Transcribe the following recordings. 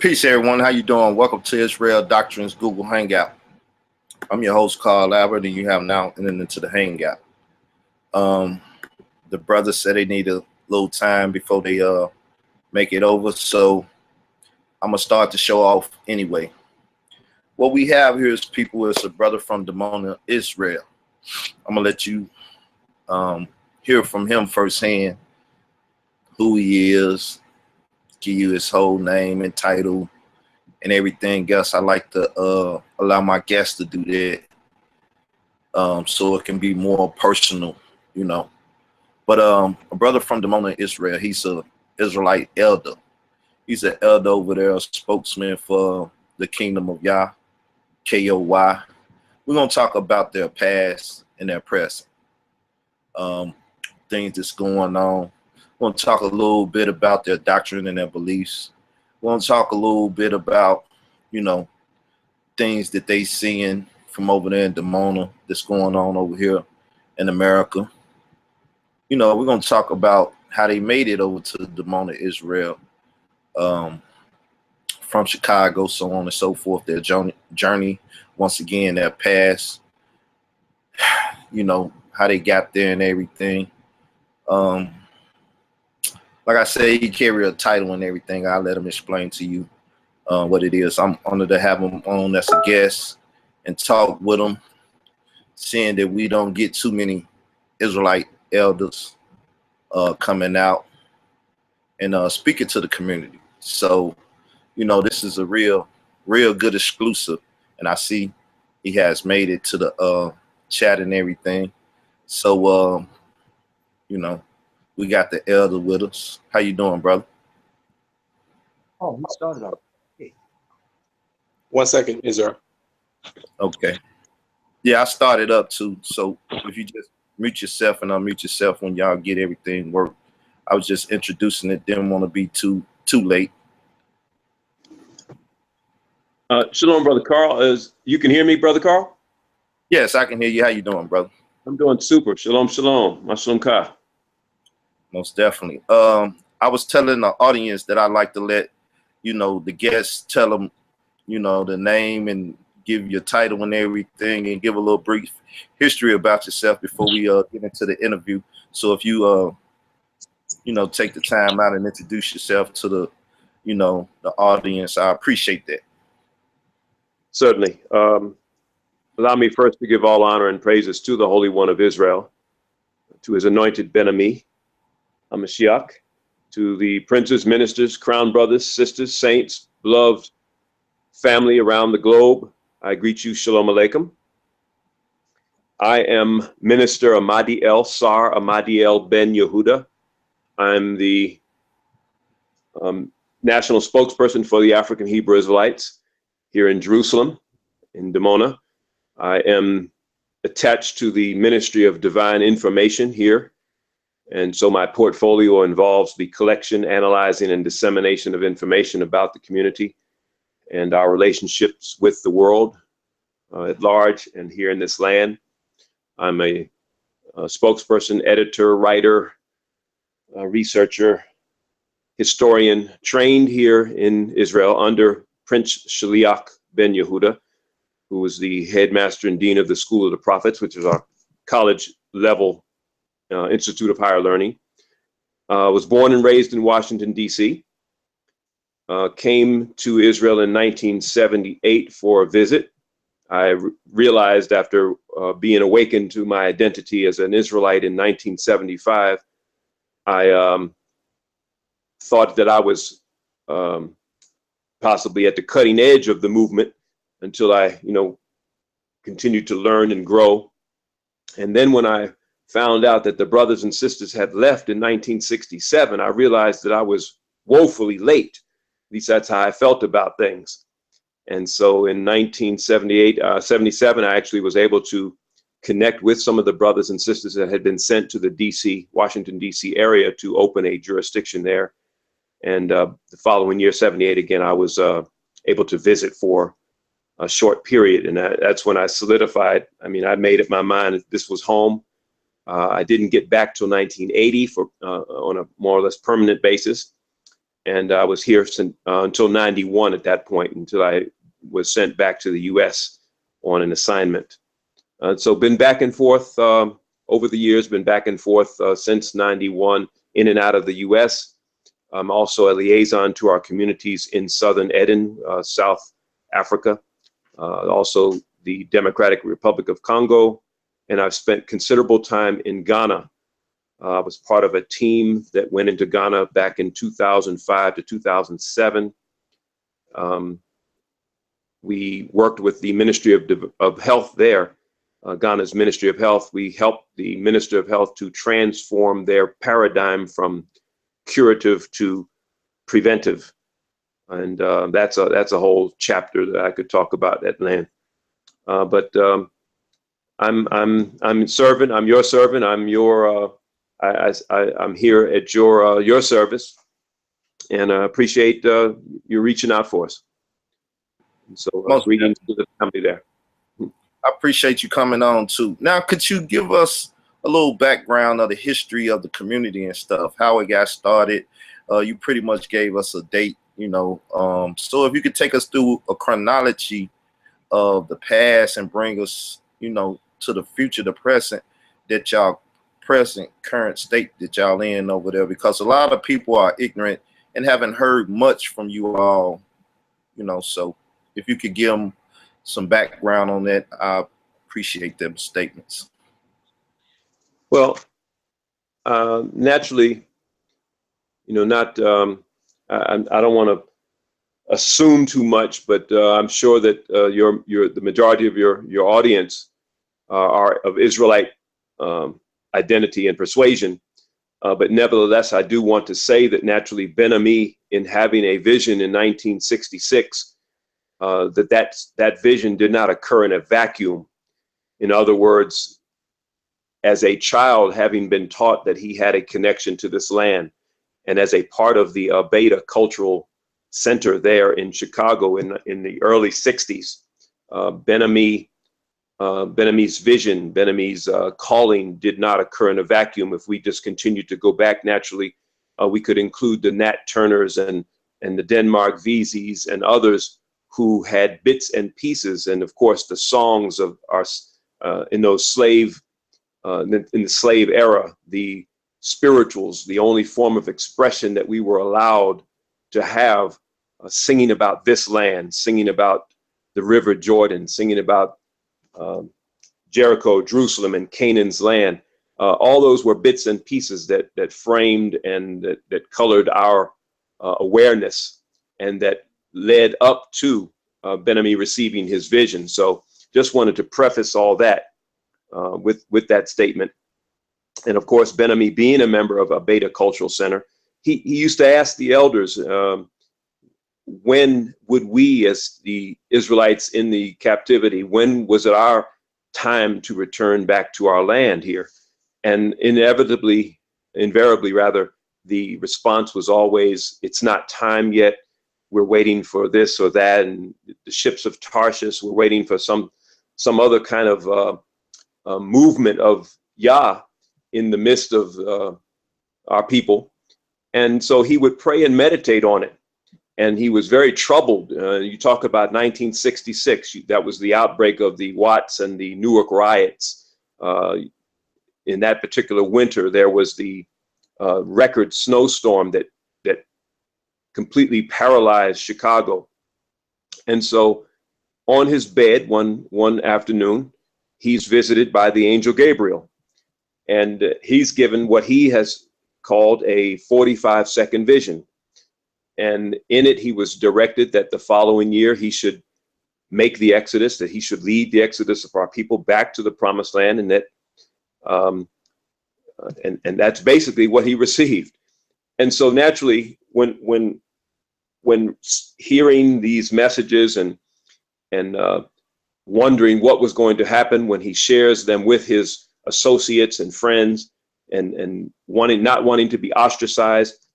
Peace, everyone. How you doing? Welcome to IsraelDoctrine's Google Hangout. I'm your host, Carl Albert, and you have now entered into the Hangout. The brothers said they need a little time before they make it over, so I'm gonna start the show off anyway. What we have here is a brother from Dimona, Israel. I'm gonna let you hear from him firsthand, who he is, give you his whole name and title and everything else. I like to allow my guests to do that, so it can be more personal, you know. But a brother from Dimona, Israel, he's a Israelite elder. He's an elder over there, a spokesman for the kingdom of YAH, KOY. We're gonna talk about their past and their present, things that's going on. We're going to talk a little bit about their doctrine and their beliefs. We're going to talk a little bit about, you know, things that they seeing from over there in Dimona that's going on over here in America. You know, we're going to talk about how they made it over to Dimona, Israel, from Chicago, so on and so forth, their journey, once again, their past, you know, how they got there and everything. Like I said, he carry a title and everything. I'll let him explain to you what it is. I'm honored to have him on as a guest and talk with him, seeing that we don't get too many Israelite elders coming out and speaking to the community. So, you know, this is a real good exclusive. And I see he has made it to the chat and everything. So, you know, we got the elder with us. How you doing, brother? Oh, we started out. Hey. 1 second, Israel. Okay. Yeah, I started up too. So if you just mute yourself and unmute yourself when y'all get everything worked. I was just introducing it. Didn't want to be too late. Shalom, Brother Carl. You can hear me, Brother Carl? Yes, I can hear you. How you doing, brother? I'm doing super. Shalom, shalom. My shalom ka. Most definitely. I was telling the audience that I like to let, you know, the guests tell them, you know, the name and give your title and everything and give a little brief history about yourself before we get into the interview. So if you, you know, take the time out and introduce yourself to the, you know, the audience, I appreciate that. Certainly. Allow me first to give all honor and praises to the Holy One of Israel, to his anointed Ben-Ami, HaMashiach, to the princes, ministers, crown brothers, sisters, saints, beloved family around the globe. I greet you, Shalom Aleichem. I am Minister Sar Ahmadiel Ben Yehuda. I'm the national spokesperson for the African Hebrew Israelites here in Jerusalem, in Dimona. I am attached to the Ministry of Divine Information here. And so my portfolio involves the collection, analyzing, and dissemination of information about the community and our relationships with the world at large and here in this land. I'm a spokesperson, editor, writer, researcher, historian, trained here in Israel under Prince Shaliach Ben Yehuda, who was the headmaster and dean of the School of the Prophets, which is our college level Institute of Higher Learning. Was born and raised in Washington, D.C. Came to Israel in 1978 for a visit. I realized after being awakened to my identity as an Israelite in 1975, I thought that I was possibly at the cutting edge of the movement until I, you know, continued to learn and grow. And then when I found out that the brothers and sisters had left in 1967, I realized that I was woefully late. At least that's how I felt about things. And so in 77, I actually was able to connect with some of the brothers and sisters that had been sent to the Washington, D.C. area to open a jurisdiction there. And the following year, 78, again, I was able to visit for a short period. And that's when I solidified. I mean, I made up my mind that this was home. I didn't get back till 1980 on a more or less permanent basis. and I was here until 91 at that point, until I was sent back to the U.S. on an assignment. So been back and forth over the years, been back and forth since 91, in and out of the U.S. I'm also a liaison to our communities in Southern Eden, South Africa, also the Democratic Republic of Congo, and I've spent considerable time in Ghana. I was part of a team that went into Ghana back in 2005 to 2007. We worked with the Ministry of Health there, Ghana's Ministry of Health. We helped the Minister of Health to transform their paradigm from curative to preventive, and that's a whole chapter that I could talk about at length. But I'm servant. I'm your servant. I'm your I'm here at your service, and I appreciate you reaching out for us. And so greetings to the family there. I appreciate you coming on too. Now, could you give us a little background of the history of the community and stuff, how it got started? You pretty much gave us a date, you know. So if you could take us through a chronology of the past and bring us, you know, to the future, the present, that y'all current state that y'all in over there, because a lot of people are ignorant and haven't heard much from you all, you know. So if you could give them some background on that, I appreciate them statements. Well, naturally, you know, not I don't want to assume too much, but I'm sure that the majority of your audience are of Israelite identity and persuasion. But nevertheless, I do want to say that naturally Ben Ami, in having a vision in 1966, that vision did not occur in a vacuum. In other words, as a child, having been taught that he had a connection to this land, and as a part of the Beta Cultural Center there in Chicago in the early 60s, Ben Ami's vision, Ben Ami's calling did not occur in a vacuum. If we just continued to go back naturally, we could include the Nat Turners and the Denmark Veseys and others who had bits and pieces, and of course the songs of our in those slave in the slave era, the spirituals, the only form of expression that we were allowed to have, singing about this land, singing about the River Jordan, singing about Jericho, Jerusalem, and Canaan's land. All those were bits and pieces that framed and that colored our awareness, and that led up to Ben Ami receiving his vision. So just wanted to preface all that with that statement. And of course, Ben Ami, being a member of a Beta Cultural Center, he used to ask the elders, when would we, as the Israelites in the captivity, when was it our time to return back to our land here? And invariably, the response was always, it's not time yet. We're waiting for this or that, and the ships of Tarshish, we're waiting for some other kind of movement of YAH in the midst of our people. And so he would pray and meditate on it. And he was very troubled. You talk about 1966, that was the outbreak of the Watts and the Newark riots. In that particular winter, there was the record snowstorm that completely paralyzed Chicago. And so on his bed one afternoon, he's visited by the angel Gabriel. And he's given what he has called a 45-second vision. And in it, he was directed that the following year he should make the Exodus, that he should lead the Exodus of our people back to the Promised Land, and that, and that's basically what he received. And so naturally, when hearing these messages and wondering what was going to happen when he shares them with his associates and friends, and not wanting to be ostracized,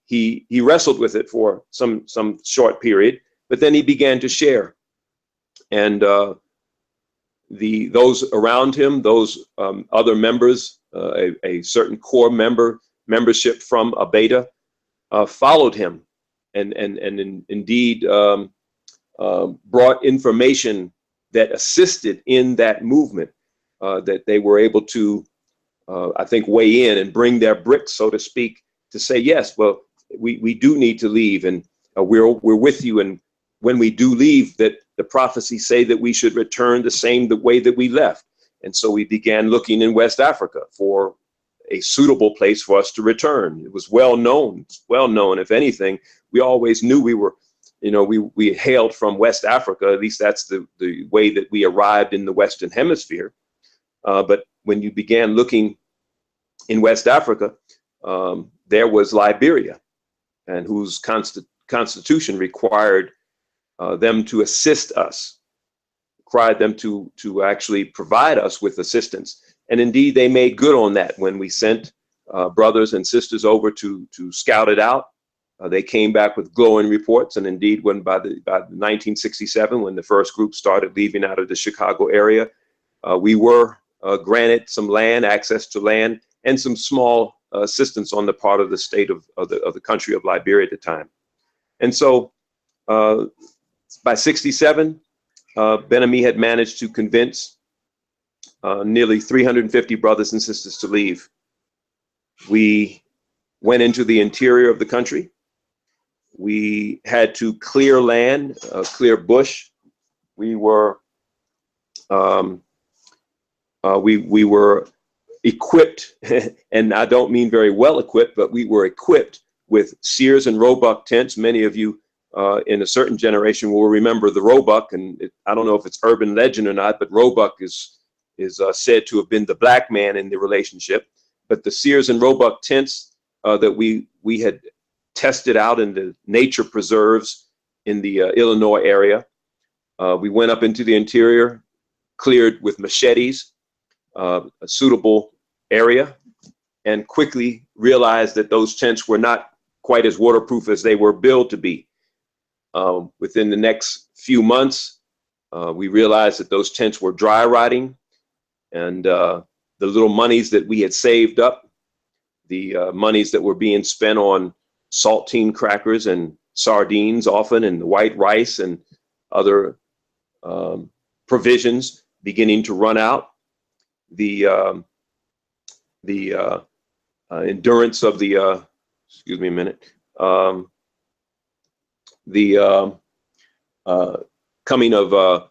he wrestled with it for some short period, but then he began to share. And those around him, those other members, a certain core membership from a Beta, followed him and indeed brought information that assisted in that movement, that they were able to, I think, weigh in and bring their bricks, so to speak, to say, yes, well, we do need to leave, and we're with you. And when we do leave, that the prophecies say that we should return the way that we left. And so we began looking in West Africa for a suitable place for us to return. It was well known. If anything, we always knew we were, we hailed from West Africa. At least that's the way that we arrived in the Western Hemisphere. But when you began looking in West Africa, there was Liberia, and whose constitution required them to assist us, required them to actually provide us with assistance. And indeed, they made good on that when we sent brothers and sisters over to scout it out. They came back with glowing reports. And indeed, when by 1967, when the first group started leaving out of the Chicago area, we were granted some land, access to land, and some small assistance on the part of the state of the country of Liberia at the time. And so by 67, Ben-Ami had managed to convince nearly 350 brothers and sisters to leave. We went into the interior of the country. We had to clear land, clear bush. We were equipped, and I don't mean very well equipped, but we were equipped with Sears and Roebuck tents. Many of you in a certain generation will remember the Roebuck, and I don't know if it's urban legend or not, but Roebuck is said to have been the black man in the relationship. But the Sears and Roebuck tents that we had tested out in the nature preserves in the Illinois area. We went up into the interior, cleared with machetes a suitable area, and quickly realized that those tents were not quite as waterproof as they were billed to be. Within the next few months, we realized that those tents were dry rotting, and the little monies that we had saved up, the monies that were being spent on saltine crackers and sardines often, and the white rice and other provisions beginning to run out. The endurance of the excuse me a minute, the coming of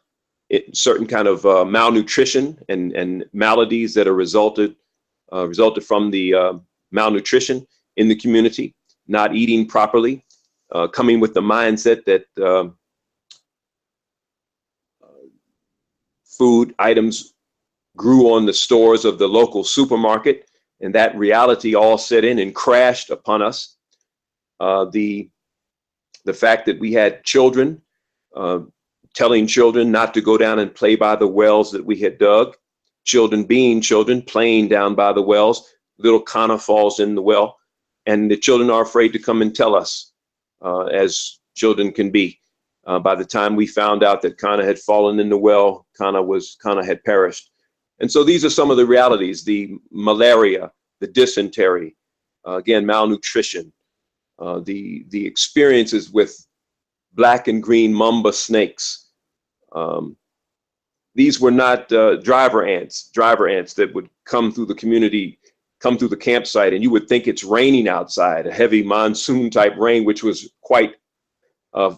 certain kind of malnutrition and maladies that are resulted from the malnutrition in the community, not eating properly, coming with the mindset that food items grew on the stores of the local supermarket, and that reality all set in and crashed upon us. The fact that we had children telling children not to go down and play by the wells that we had dug, children being children playing down by the wells, little Kana falls in the well, and the children are afraid to come and tell us, as children can be. By the time we found out that Kana had fallen in the well, Kana had perished. And so these are some of the realities: the malaria, the dysentery, again, malnutrition, the experiences with black and green mamba snakes. These were not driver ants that would come through the community, come through the campsite, and you would think it's raining outside, a heavy monsoon type rain, which was quite a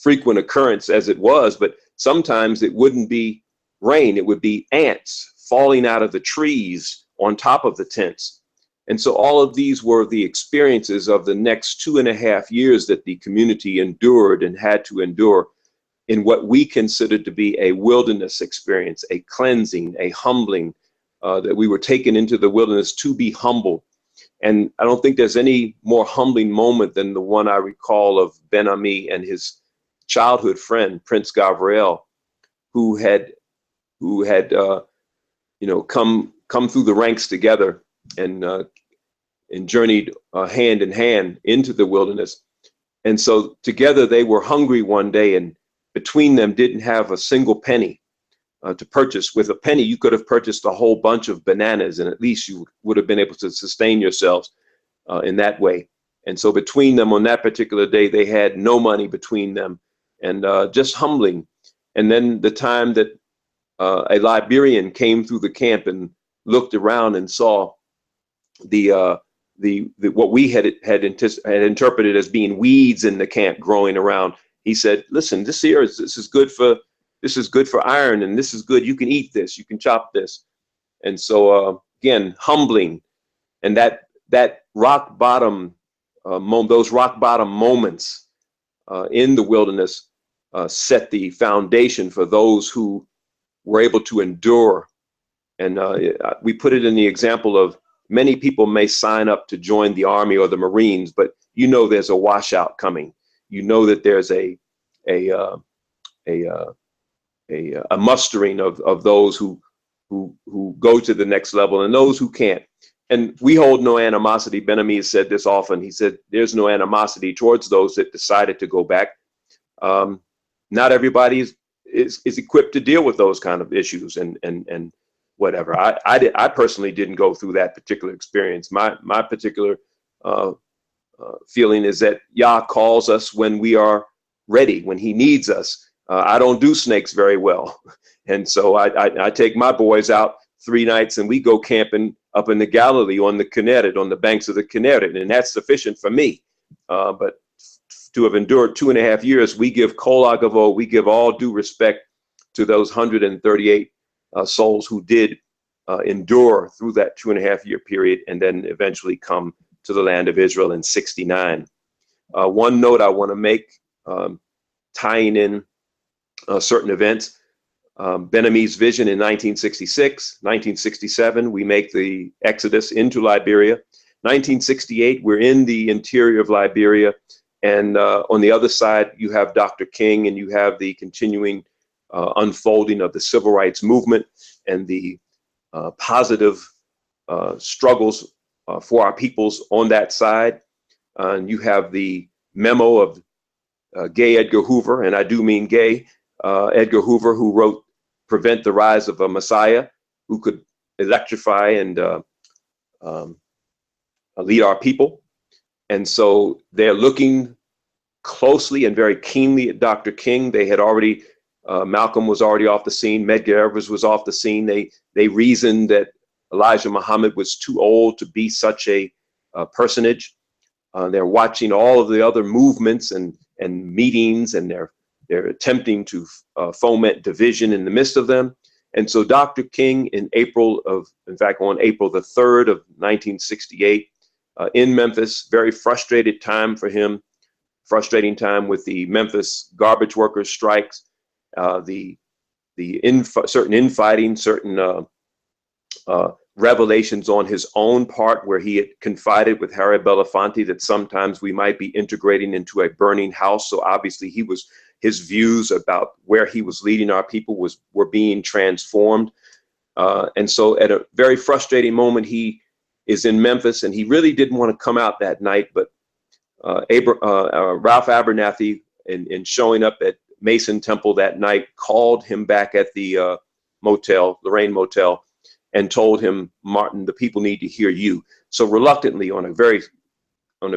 frequent occurrence as it was, but sometimes it wouldn't be rain, it would be ants falling out of the trees on top of the tents. And so all of these were the experiences of the next 2.5 years that the community endured and had to endure in what we considered to be a wilderness experience, a cleansing, a humbling, that we were taken into the wilderness to be humbled. And I don't think there's any more humbling moment than the one I recall of Ben-Ami and his childhood friend, Prince Gabriel, who had come through the ranks together and journeyed hand in hand into the wilderness. And so together they were hungry one day, and between them didn't have a single penny to purchase. With a penny, you could have purchased a whole bunch of bananas, and at least you would have been able to sustain yourselves in that way. And so between them on that particular day, they had no money between them, and just humbling. And then the time that a Liberian came through the camp and looked around and saw the what we had interpreted as being weeds in the camp growing around, he said, "Listen, this is good for iron, and this is good. You can eat this. You can chop this." And so again, humbling, and that rock bottom those rock bottom moments in the wilderness set the foundation for those who were able to endure. And we put it in the example of many people may sign up to join the Army or the Marines, but you know there's a washout coming. You know that there's a mustering of those who go to the next level and those who can't. And we hold no animosity. Ben-Ami has said this often. He said there's no animosity towards those that decided to go back. Not everybody is equipped to deal with those kind of issues and whatever. I personally didn't go through that particular experience. My particular feeling is that YAH calls us when we are ready, when he needs us. I don't do snakes very well. And so I take my boys out 3 nights and we go camping up in the Galilee on the Kinneret, on the banks of the Kinneret, and that's sufficient for me. But to have endured 2.5 years, we give kol agavo, we give all due respect to those 138 souls who did endure through that 2.5-year period and then eventually come to the land of Israel in 69. One note I want to make, tying in certain events. Ben-Ami's vision in 1966, 1967, we make the exodus into Liberia. 1968, we're in the interior of Liberia. And on the other side, you have Dr. King, and you have the continuing unfolding of the civil rights movement and the positive struggles for our peoples on that side. And you have the memo of Gay Edgar Hoover, and I do mean Gay Edgar Hoover, who wrote Prevent the Rise of a Messiah, who could electrify and lead our people. And so they're looking closely and very keenly at Dr. King. They had already, Malcolm was already off the scene. Medgar Evers was off the scene. They reasoned that Elijah Muhammad was too old to be such a personage. They're watching all of the other movements and meetings, and they're attempting to foment division in the midst of them. And so Dr. King on April the 3rd of 1968, in Memphis, very frustrated time for him, frustrating time with the Memphis garbage workers strikes, certain infighting, certain revelations on his own part, where he had confided with Harry Belafonte that sometimes we might be integrating into a burning house. So obviously his views about where he was leading our people were being transformed. And so at a very frustrating moment, he is in Memphis, and he really didn't want to come out that night, but Ralph Abernathy, in showing up at Mason Temple that night, called him back at the Lorraine Motel, and told him, "Martin, the people need to hear you." So reluctantly, on a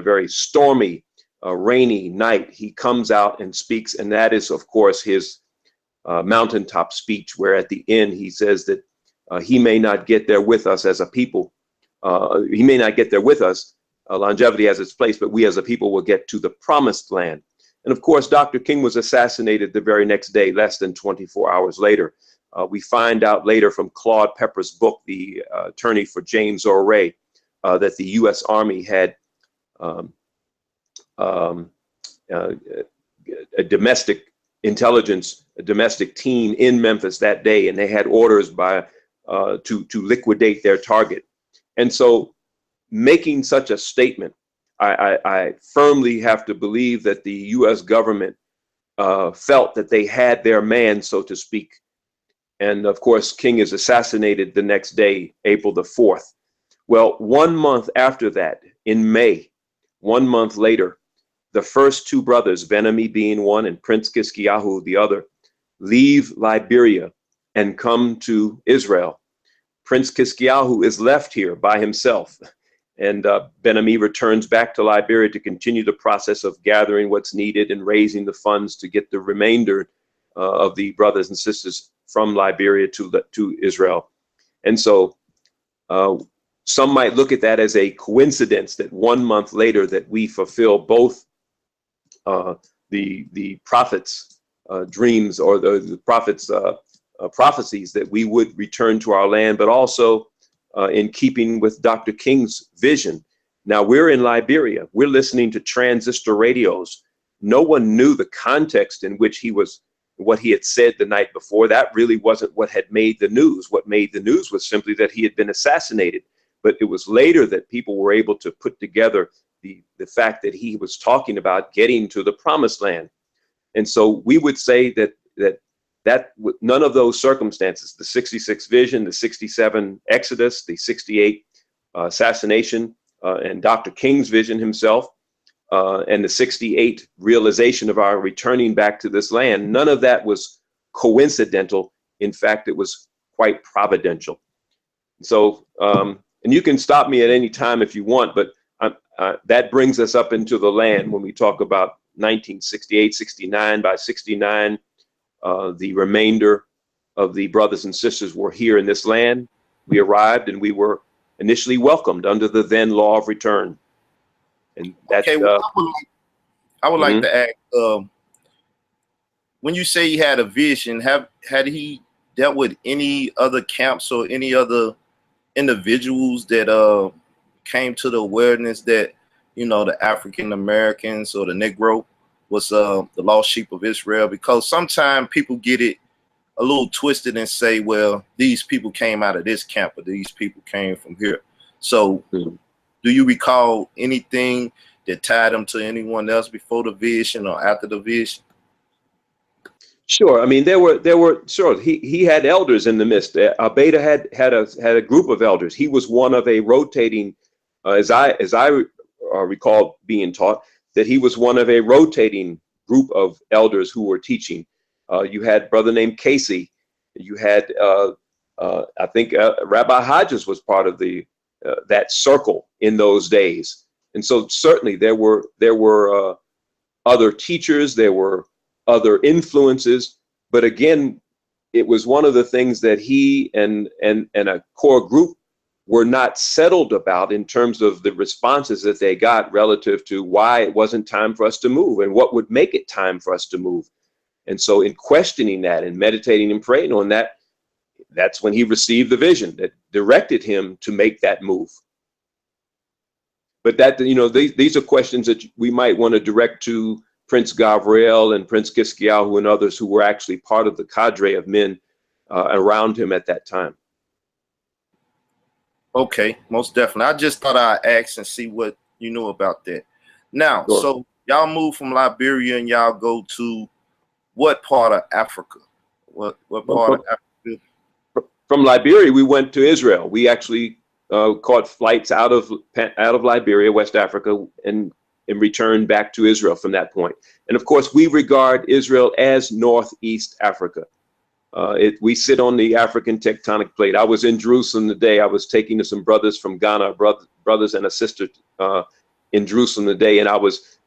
very stormy, rainy night, he comes out and speaks, and that is, of course, his mountaintop speech, where at the end he says that he may not get there with us as a people. He may not get there with us. Longevity has its place, but we as a people will get to the promised land. And of course, Dr. King was assassinated the very next day, less than 24 hours later. We find out later from Claude Pepper's book, the attorney for James O'Ray, that the U.S. Army had a domestic intelligence, a domestic team in Memphis that day, and they had orders to liquidate their target. And so, making such a statement, I firmly have to believe that the U.S. government felt that they had their man, so to speak. And of course, King is assassinated the next day, April the 4th. Well, 1 month after that, in May, 1 month later, the first 2 brothers, Ben-Ami being one and Prince Kiskiyahu the other, leave Liberia and come to Israel. Prince Kiskiyahu is left here by himself, And Ben-Ami returns back to Liberia to continue the process of gathering what's needed and raising the funds to get the remainder of the brothers and sisters from Liberia to Israel. And so some might look at that as a coincidence that 1 month later that we fulfill both the prophets' dreams, or the prophets' prophecies that we would return to our land, but also in keeping with Dr. King's vision. Now we're in Liberia, we're listening to transistor radios. No one knew the context in which what he had said the night before. That really wasn't what had made the news. What made the news was simply that he had been assassinated. But it was later that people were able to put together the fact that he was talking about getting to the promised land. And so we would say that none of those circumstances, the 66 vision, the 67 Exodus, the 68 assassination, and Dr. King's vision himself, and the 68 realization of our returning back to this land, none of that was coincidental. In fact, it was quite providential. So, and you can stop me at any time if you want, but that brings us up into the land when we talk about 1968, 69. By 69, the remainder of the brothers and sisters were here in this land. We arrived and we were initially welcomed under the then law of return. And that's, okay, well, I would like to ask, when you say he had a vision, had he dealt with any other camps or any other individuals that came to the awareness that, you know, the African Americans or the Negro was the lost sheep of Israel? Because sometimes people get it a little twisted and say, well, these people came out of this camp or these people came from here. So do you recall anything that tied them to anyone else before the vision or after the vision? Sure. I mean, there were sure he had elders in the midst. Abeda had a group of elders. He was one of a rotating, as I recall being taught, that he was one of a rotating group of elders who were teaching. You had a brother named Casey. You had I think Rabbi Hodges was part of that circle in those days. And so certainly there were other teachers, there were other influences, but again, it was one of the things that he and a core group were not settled about in terms of the responses that they got relative to why it wasn't time for us to move and what would make it time for us to move. And so in questioning that and meditating and praying on that, that's when he received the vision that directed him to make that move. But that, you know, these are questions that we might want to direct to Prince Gabriel and Prince Kiskiyahu and others who were actually part of the cadre of men around him at that time. Okay, most definitely. I just thought I'd ask and see what you know about that. Now, sure. So y'all move from Liberia and y'all go to what part of Africa? What part of Africa? From Liberia, we went to Israel. We actually caught flights out of Liberia, West Africa, and returned back to Israel from that point. And of course, we regard Israel as Northeast Africa. We sit on the African tectonic plate. I was in Jerusalem today. I was taking to some brothers from Ghana, brothers and a sister in Jerusalem today, and I was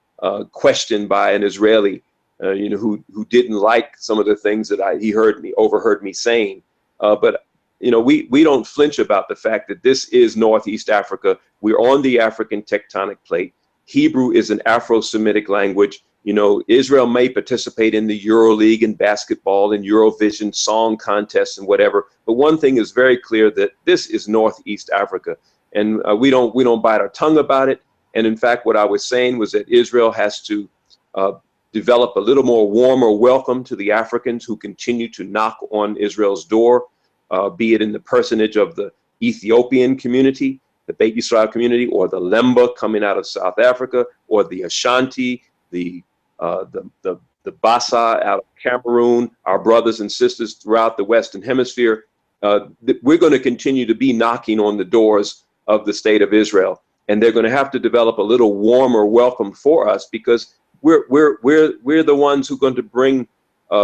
questioned by an Israeli, you know, who didn't like some of the things that he overheard me saying. But you know, we don't flinch about the fact that this is Northeast Africa. We're on the African tectonic plate. Hebrew is an Afro-Semitic language. You know, Israel may participate in the EuroLeague and basketball and Eurovision song contests and whatever. But one thing is very clear, that this is Northeast Africa, and we don't bite our tongue about it. And in fact, what I was saying was that Israel has to develop a little more warmer welcome to the Africans who continue to knock on Israel's door, be it in the personage of the Ethiopian community, the Beit Yisrael community, or the Lemba coming out of South Africa, or the Ashanti, the Bassa out of Cameroon, our brothers and sisters throughout the Western Hemisphere. We're going to continue to be knocking on the doors of the state of Israel, and they're going to have to develop a little warmer welcome for us, because we're the ones who are going to bring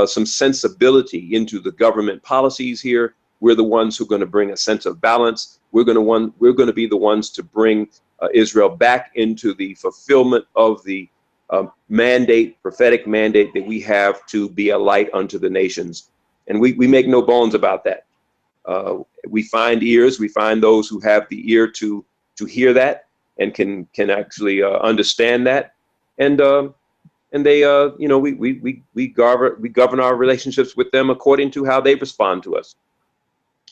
some sensibility into the government policies here. We're the ones who are going to bring a sense of balance. We're going to be the ones to bring Israel back into the fulfillment of the mandate, prophetic mandate that we have to be a light unto the nations. And we make no bones about that. We find ears, we find those who have the ear to hear that and can actually understand that. And they, you know, we govern our relationships with them according to how they respond to us.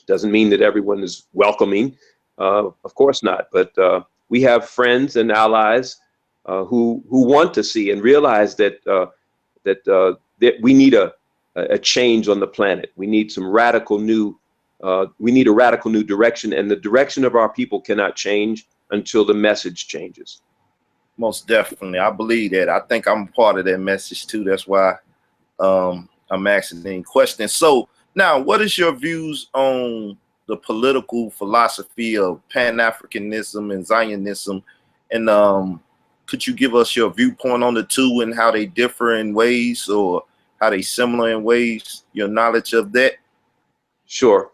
Doesn't mean that everyone is welcoming, of course not. But we have friends and allies who want to see and realize that that we need a change on the planet. We need some radical new. We need a radical new direction, and the direction of our people cannot change until the message changes. Most definitely. I believe that. I think I'm part of that message too. That's why I'm asking any questions. So now, what is your views on the political philosophy of Pan-Africanism and Zionism? And could you give us your viewpoint on the two and how they differ in ways, or how they similar in ways, your knowledge of that? Sure.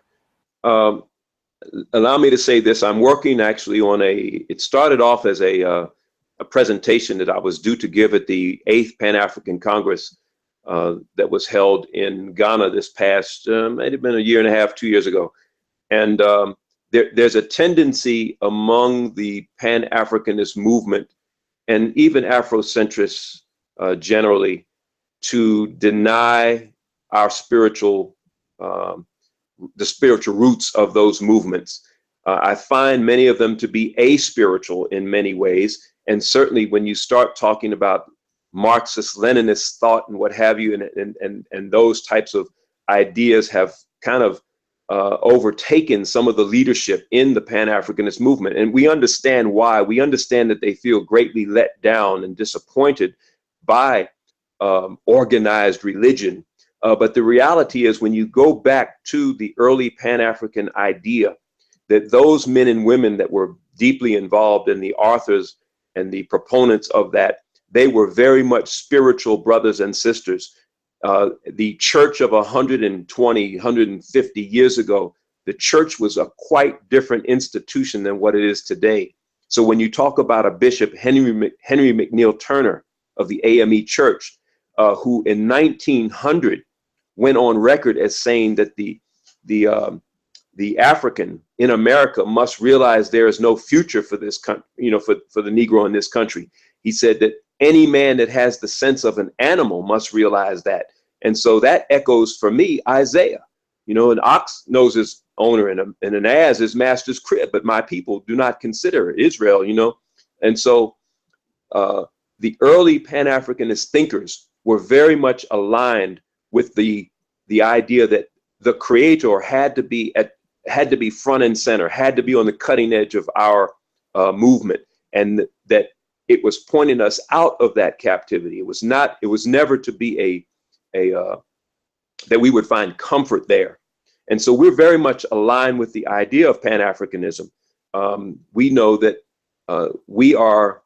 Allow me to say this. I'm working actually on it started off as a presentation that I was due to give at the 8th Pan-African Congress that was held in Ghana this past, might have been a year and a half, 2 years ago. And there's a tendency among the Pan-Africanist movement and even Afrocentrists generally to deny our the spiritual roots of those movements. I find many of them to be aspiritual in many ways. And certainly when you start talking about Marxist, Leninist thought and what have you, and those types of ideas have kind of overtaken some of the leadership in the Pan-Africanist movement. And we understand why. We understand that they feel greatly let down and disappointed by organized religion. But the reality is, when you go back to the early Pan-African idea, that those men and women that were deeply involved in the authors and the proponents of that, they were very much spiritual brothers and sisters. The church of 120, 150 years ago, the church was a quite different institution than what it is today. So when you talk about a Bishop Henry McNeil Turner of the AME Church, who in 1900 went on record as saying that the African in America must realize there is no future for this country, you know, for the Negro in this country. He said that any man that has the sense of an animal must realize that. And so that echoes for me Isaiah. You know, an ox knows his owner, and an ass his master's crib, but my people do not consider Israel, you know. And so the early Pan-Africanist thinkers were very much aligned with the idea that the Creator had to be front and center, had to be on the cutting edge of our movement, and that it was pointing us out of that captivity. It was never to be that we would find comfort there. And so we're very much aligned with the idea of Pan-Africanism. We know that we are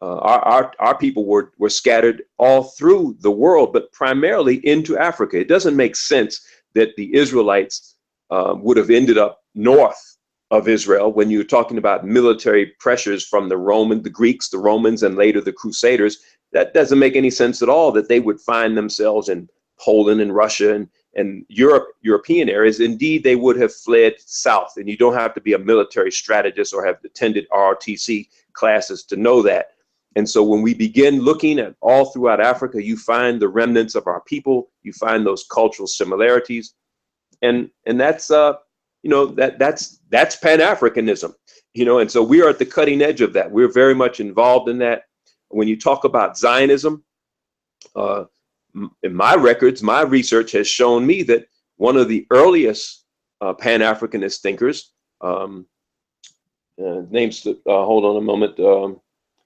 our people were scattered all through the world, but primarily into Africa. It doesn't make sense that the Israelites would have ended up north of Israel when you're talking about military pressures from the Greeks, the Romans, and later the Crusaders. That doesn't make any sense at all, that they would find themselves in Poland and Russia and European areas. Indeed, they would have fled south, and you don't have to be a military strategist or have attended ROTC classes to know that. And so when we begin looking at all throughout Africa, you find the remnants of our people, you find those cultural similarities. And that's you know, that's Pan-Africanism, you know, and so we are at the cutting edge of that. We're very much involved in that. When you talk about Zionism, in my records, my research has shown me that one of the earliest Pan-Africanist thinkers, names, hold on a moment.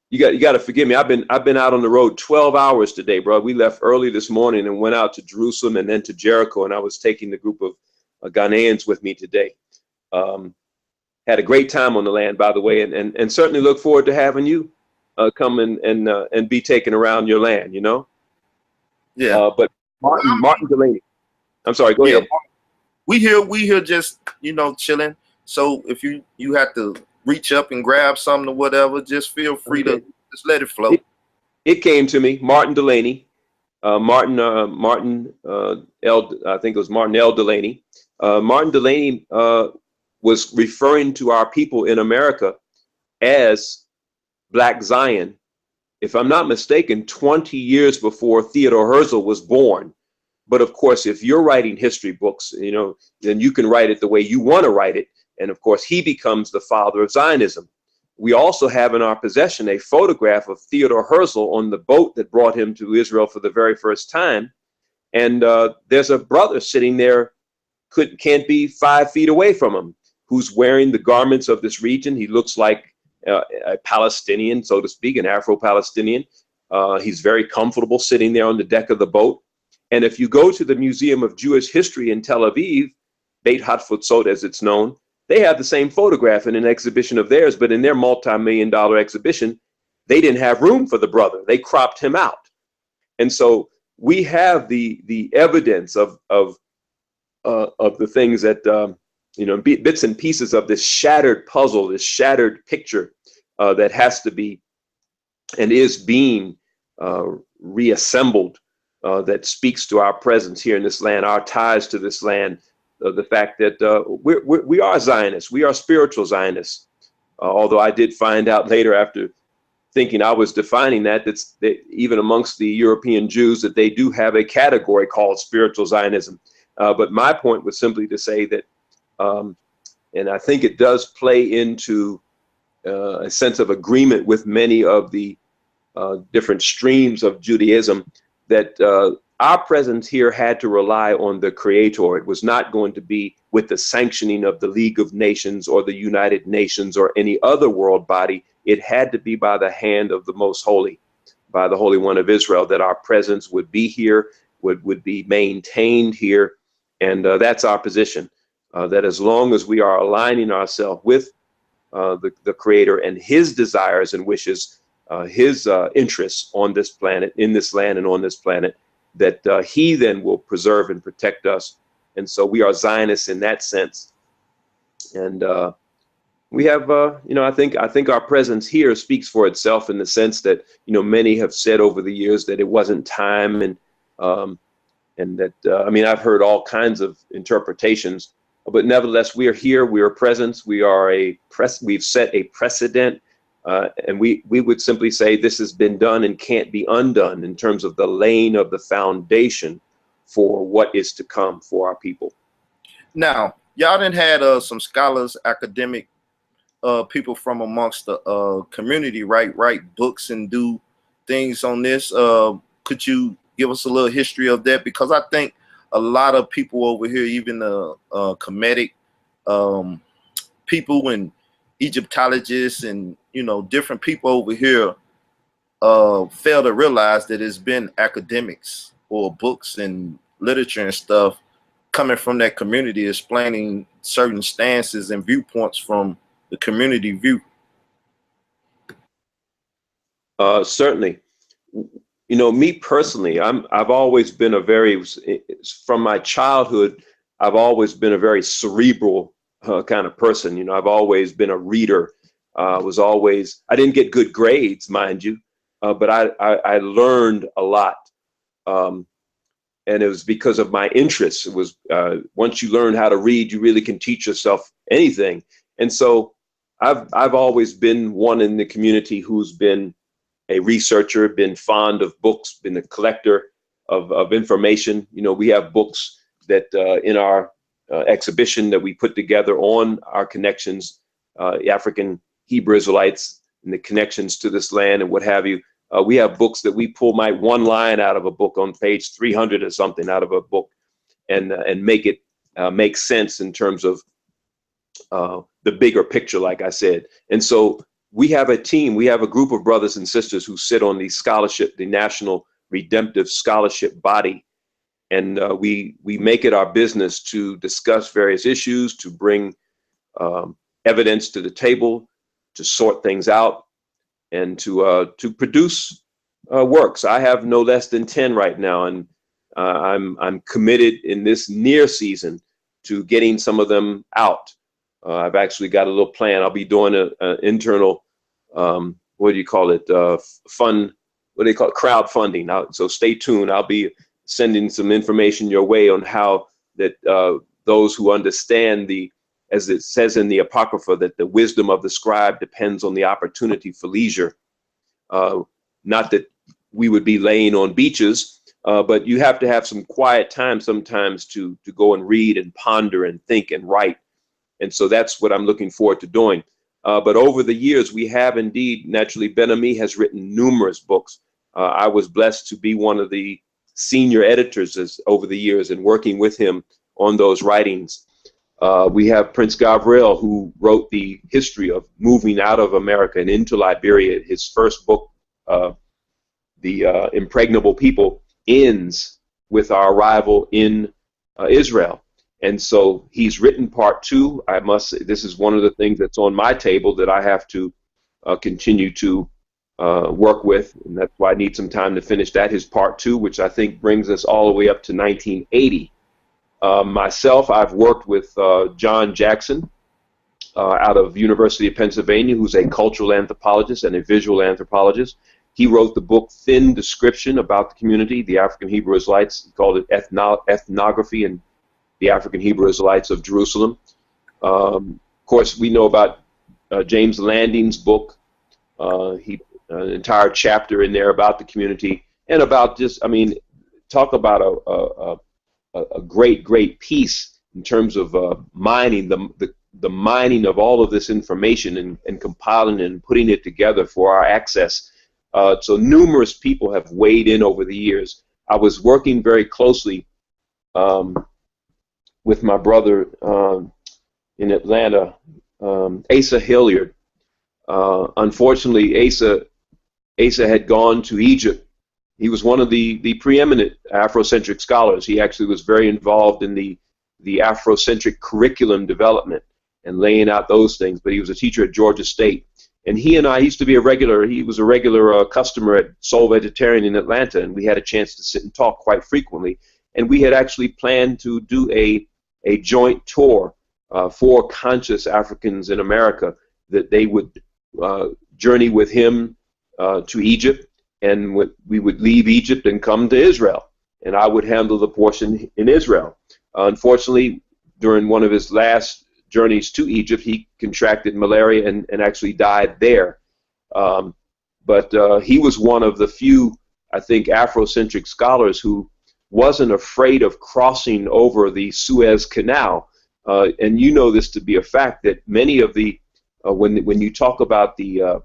You got to forgive me. I've been out on the road 12 hours today, bro. We left early this morning and went out to Jerusalem and then to Jericho, and I was taking the group of Ghanaians with me today. Had a great time on the land, by the way, and certainly look forward to having you come and be taken around your land, you know? Yeah. But Martin Delaney, I'm sorry, go ahead. We here just, you know, chilling. So if you have to reach up and grab something or whatever, just feel free to just let it flow. It came to me, Martin Delaney, I think it was Martin L. Delaney. Martin Delaney was referring to our people in America as Black Zion, if I'm not mistaken, 20 years before Theodore Herzl was born. But of course, if you're writing history books, you know, then you can write it the way you want to write it. And of course, he becomes the father of Zionism. We also have in our possession a photograph of Theodore Herzl on the boat that brought him to Israel for the very first time. And there's a brother sitting there, can't be 5 feet away from him, who's wearing the garments of this region. He looks like a Palestinian, so to speak, an Afro-Palestinian. He's very comfortable sitting there on the deck of the boat. And if you go to the Museum of Jewish History in Tel Aviv, Beit Hatfutzot as it's known, they have the same photograph in an exhibition of theirs, but in their multi-million-dollar exhibition, they didn't have room for the brother. They cropped him out. And so we have the evidence of the things that, you know, bits and pieces of this shattered puzzle, this shattered picture that has to be and is being reassembled, that speaks to our presence here in this land, our ties to this land, the fact that we are Zionists, we are spiritual Zionists. Although I did find out later, after thinking I was defining that even amongst the European Jews, that they do have a category called spiritual Zionism. But my point was simply to say that, and I think it does play into a sense of agreement with many of the different streams of Judaism, that our presence here had to rely on the Creator. It was not going to be with the sanctioning of the League of Nations or the United Nations or any other world body. It had to be by the hand of the Most Holy, by the Holy One of Israel, that our presence would be here, would be maintained here. And that's our position, that as long as we are aligning ourselves with the Creator and His desires and wishes, His interests on this planet, in this land and on this planet, that He then will preserve and protect us. And so we are Zionists in that sense. And we have, you know, I think our presence here speaks for itself, in the sense that, you know, many have said over the years that it wasn't time, and that, I mean, I've heard all kinds of interpretations, but nevertheless, we are here, we are presence, we are we've set a precedent. And we would simply say this has been done and can't be undone, in terms of the laying of the foundation for what is to come for our people. Now, y'all done had some scholars, academic people from amongst the community write books and do things on this. Could you give us a little history of that? Because I think a lot of people over here, even the Kemetic people and Egyptologists and, you know, different people over here fail to realize that it's been academics or books and literature and stuff coming from that community, explaining certain stances and viewpoints from the community view. Certainly. You know, me personally, I've always been from my childhood, I've always been a very cerebral kind of person. You know, I've always been a reader. I didn't get good grades, mind you, but I learned a lot. And it was because of my interests. It was, once you learn how to read, you really can teach yourself anything. And so I've always been one in the community who's been a researcher, been fond of books, been a collector of information. You know, we have books that in our exhibition that we put together on our connections, African Hebrew Israelites and the connections to this land and what have you. We have books that we pull one line out of a book on page 300 or something out of a book, and make it make sense in terms of the bigger picture, like I said. And so we have a team, we have a group of brothers and sisters who sit on the scholarship, the National Redemptive Scholarship Body. And we make it our business to discuss various issues, to bring evidence to the table, to sort things out, and to produce works. I have no less than 10 right now, and I'm committed in this near season to getting some of them out. I've actually got a little plan. I'll be doing an internal, what do you call it? Fund, what do they call it? Crowdfunding. So stay tuned. I'll be sending some information your way on how that those who understand as it says in the Apocrypha, that the wisdom of the scribe depends on the opportunity for leisure. Not that we would be laying on beaches, but you have to have some quiet time sometimes to go and read and ponder and think and write. And so that's what I'm looking forward to doing. But over the years, we have indeed, naturally, Ben-Ami has written numerous books. I was blessed to be one of the senior editors over the years and working with him on those writings. We have Prince Gabriel, who wrote the history of moving out of America and into Liberia. His first book, The Impregnable People, ends with our arrival in Israel. And so he's written part 2. I must say, this is one of the things that's on my table that I have to continue to work with, and that's why I need some time to finish that, his part 2, which I think brings us all the way up to 1980. Myself, I've worked with John Jackson out of University of Pennsylvania, who's a cultural anthropologist and a visual anthropologist. He wrote the book Thin Description about the community, the African Hebrew Israelites. He called it Ethnography and the African Hebrew Israelites of Jerusalem. Of course, we know about James Landing's book. An entire chapter in there about the community and about just, I mean, talk about a great piece in terms of mining, the mining of all of this information and compiling and putting it together for our access. So numerous people have weighed in over the years. I was working very closely with my brother in Atlanta, Asa Hilliard. Unfortunately, Asa had gone to Egypt. He was one of the preeminent Afrocentric scholars. He actually was very involved in the Afrocentric curriculum development and laying out those things, but he was a teacher at Georgia State. And he and I used to be he was a regular customer at Soul Vegetarian in Atlanta, and we had a chance to sit and talk quite frequently. And we had actually planned to do a joint tour for conscious Africans in America, that they would journey with him to Egypt, and we would leave Egypt and come to Israel, and I would handle the portion in Israel. Unfortunately, during one of his last journeys to Egypt, he contracted malaria and actually died there. But he was one of the few, I think, Afrocentric scholars who wasn't afraid of crossing over the Suez Canal. And you know this to be a fact, that many of the when you talk about the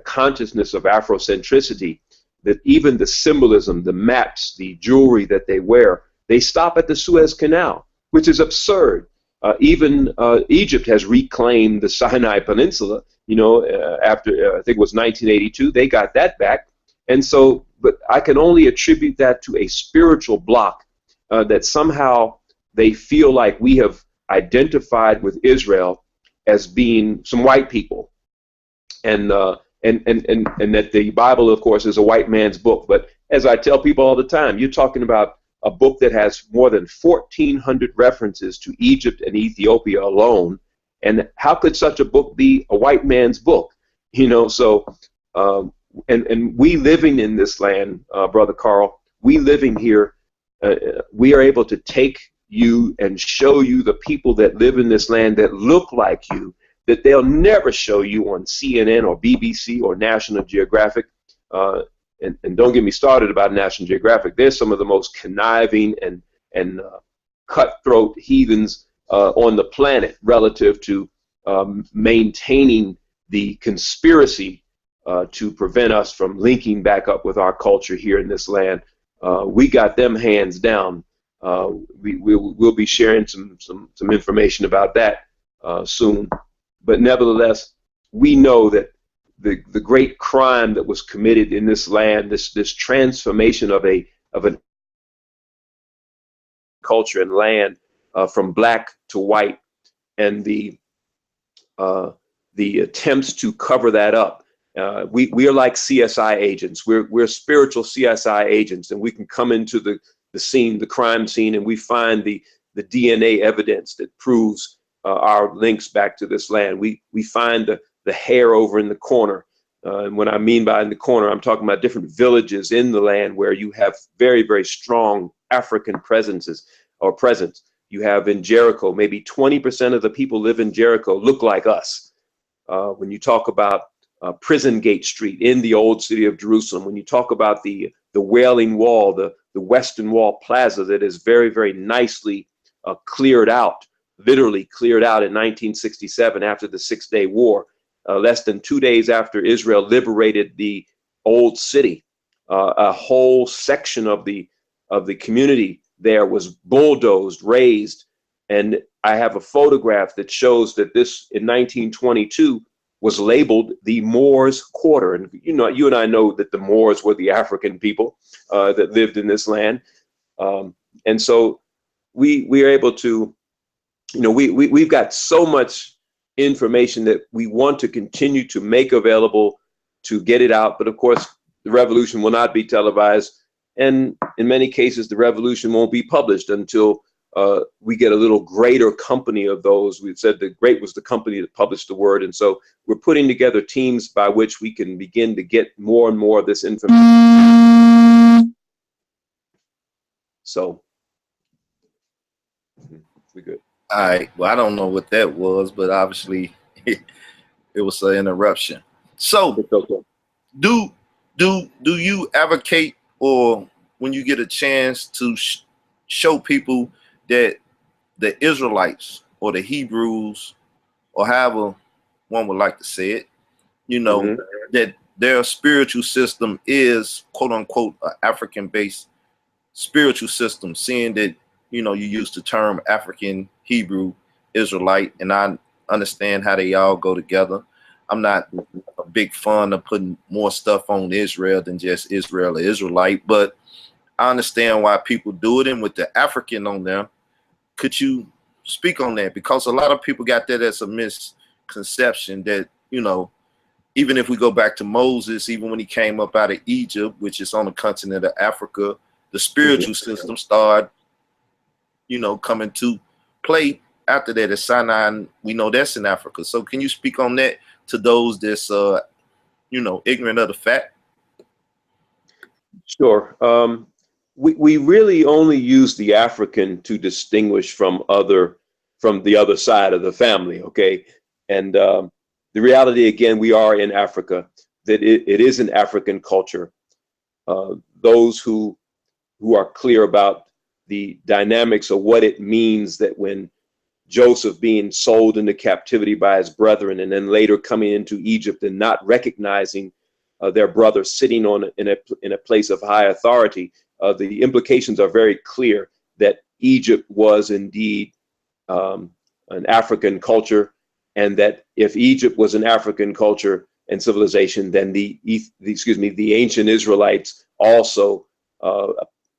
consciousness of Afrocentricity, that even the symbolism, the maps, the jewelry that they wear, they stop at the Suez Canal, which is absurd. Even Egypt has reclaimed the Sinai Peninsula, you know, after I think it was 1982, they got that back. And so, but I can only attribute that to a spiritual block, that somehow they feel like we have identified with Israel as being some white people, and that the Bible, of course, is a white man's book. But as I tell people all the time, you're talking about a book that has more than 1,400 references to Egypt and Ethiopia alone, and how could such a book be a white man's book? You know, so and we living in this land, Brother Carl, we living here, we are able to take you and show you the people that live in this land that look like you, that they'll never show you on CNN or BBC or National Geographic. And don't get me started about National Geographic. They're some of the most conniving and cutthroat heathens on the planet relative to maintaining the conspiracy to prevent us from linking back up with our culture here in this land. We got them hands down. We'll be sharing some information about that soon. But nevertheless, we know that the great crime that was committed in this land, this transformation of a culture and land from black to white, and the attempts to cover that up. We are like CSI agents. We're spiritual CSI agents, and we can come into the scene, the crime scene, and we find the DNA evidence that proves our links back to this land. We find the hair over in the corner. And when I mean by in the corner, I'm talking about different villages in the land where you have very, very strong African presences or presence. You have in Jericho, maybe 20% of the people live in Jericho look like us. When you talk about Prison Gate Street in the old city of Jerusalem, when you talk about the Wailing Wall, the Western Wall Plaza that is very, very nicely cleared out, literally cleared out in 1967 after the 6-day war, less than 2 days after Israel liberated the old city. A whole section of the community there was bulldozed, razed, and I have a photograph that shows that this in 1922 was labeled the Moors Quarter. And you and I know that the Moors were the African people that lived in this land, and so we are able to, we've got so much information that we want to continue to make available to get it out. But of course, the revolution will not be televised, and in many cases, the revolution won't be published until we get a little greater company of those. We've said the great was the company that published the word, and so we're putting together teams by which we can begin to get more and more of this information. So we good. All right. Well, I don't know what that was, but obviously it was an interruption. So do you advocate, or when you get a chance to show people that the Israelites or the Hebrews, or however one would like to say it, that their spiritual system is quote unquote an African-based spiritual system, seeing that you use the term African, Hebrew, Israelite, and I understand how they all go together. I'm not a big fan of putting more stuff on Israel than just Israel or Israelite, but I understand why people do it. And with the African on there, could you speak on that? Because a lot of people got that as a misconception that, even if we go back to Moses, even when he came up out of Egypt, which is on the continent of Africa, the spiritual system started, coming to play after that at Sinai, and we know that's in Africa. So can you speak on that to those that's, ignorant of the fact? Sure. We really only use the African to distinguish from the other side of the family, okay? And the reality, again, we are in Africa, that it is an African culture. Those who are clear about the dynamics of what it means that when Joseph being sold into captivity by his brethren and then later coming into Egypt and not recognizing their brother sitting in a place of high authority, the implications are very clear that Egypt was indeed an African culture, and that if Egypt was an African culture and civilization, then the ancient Israelites also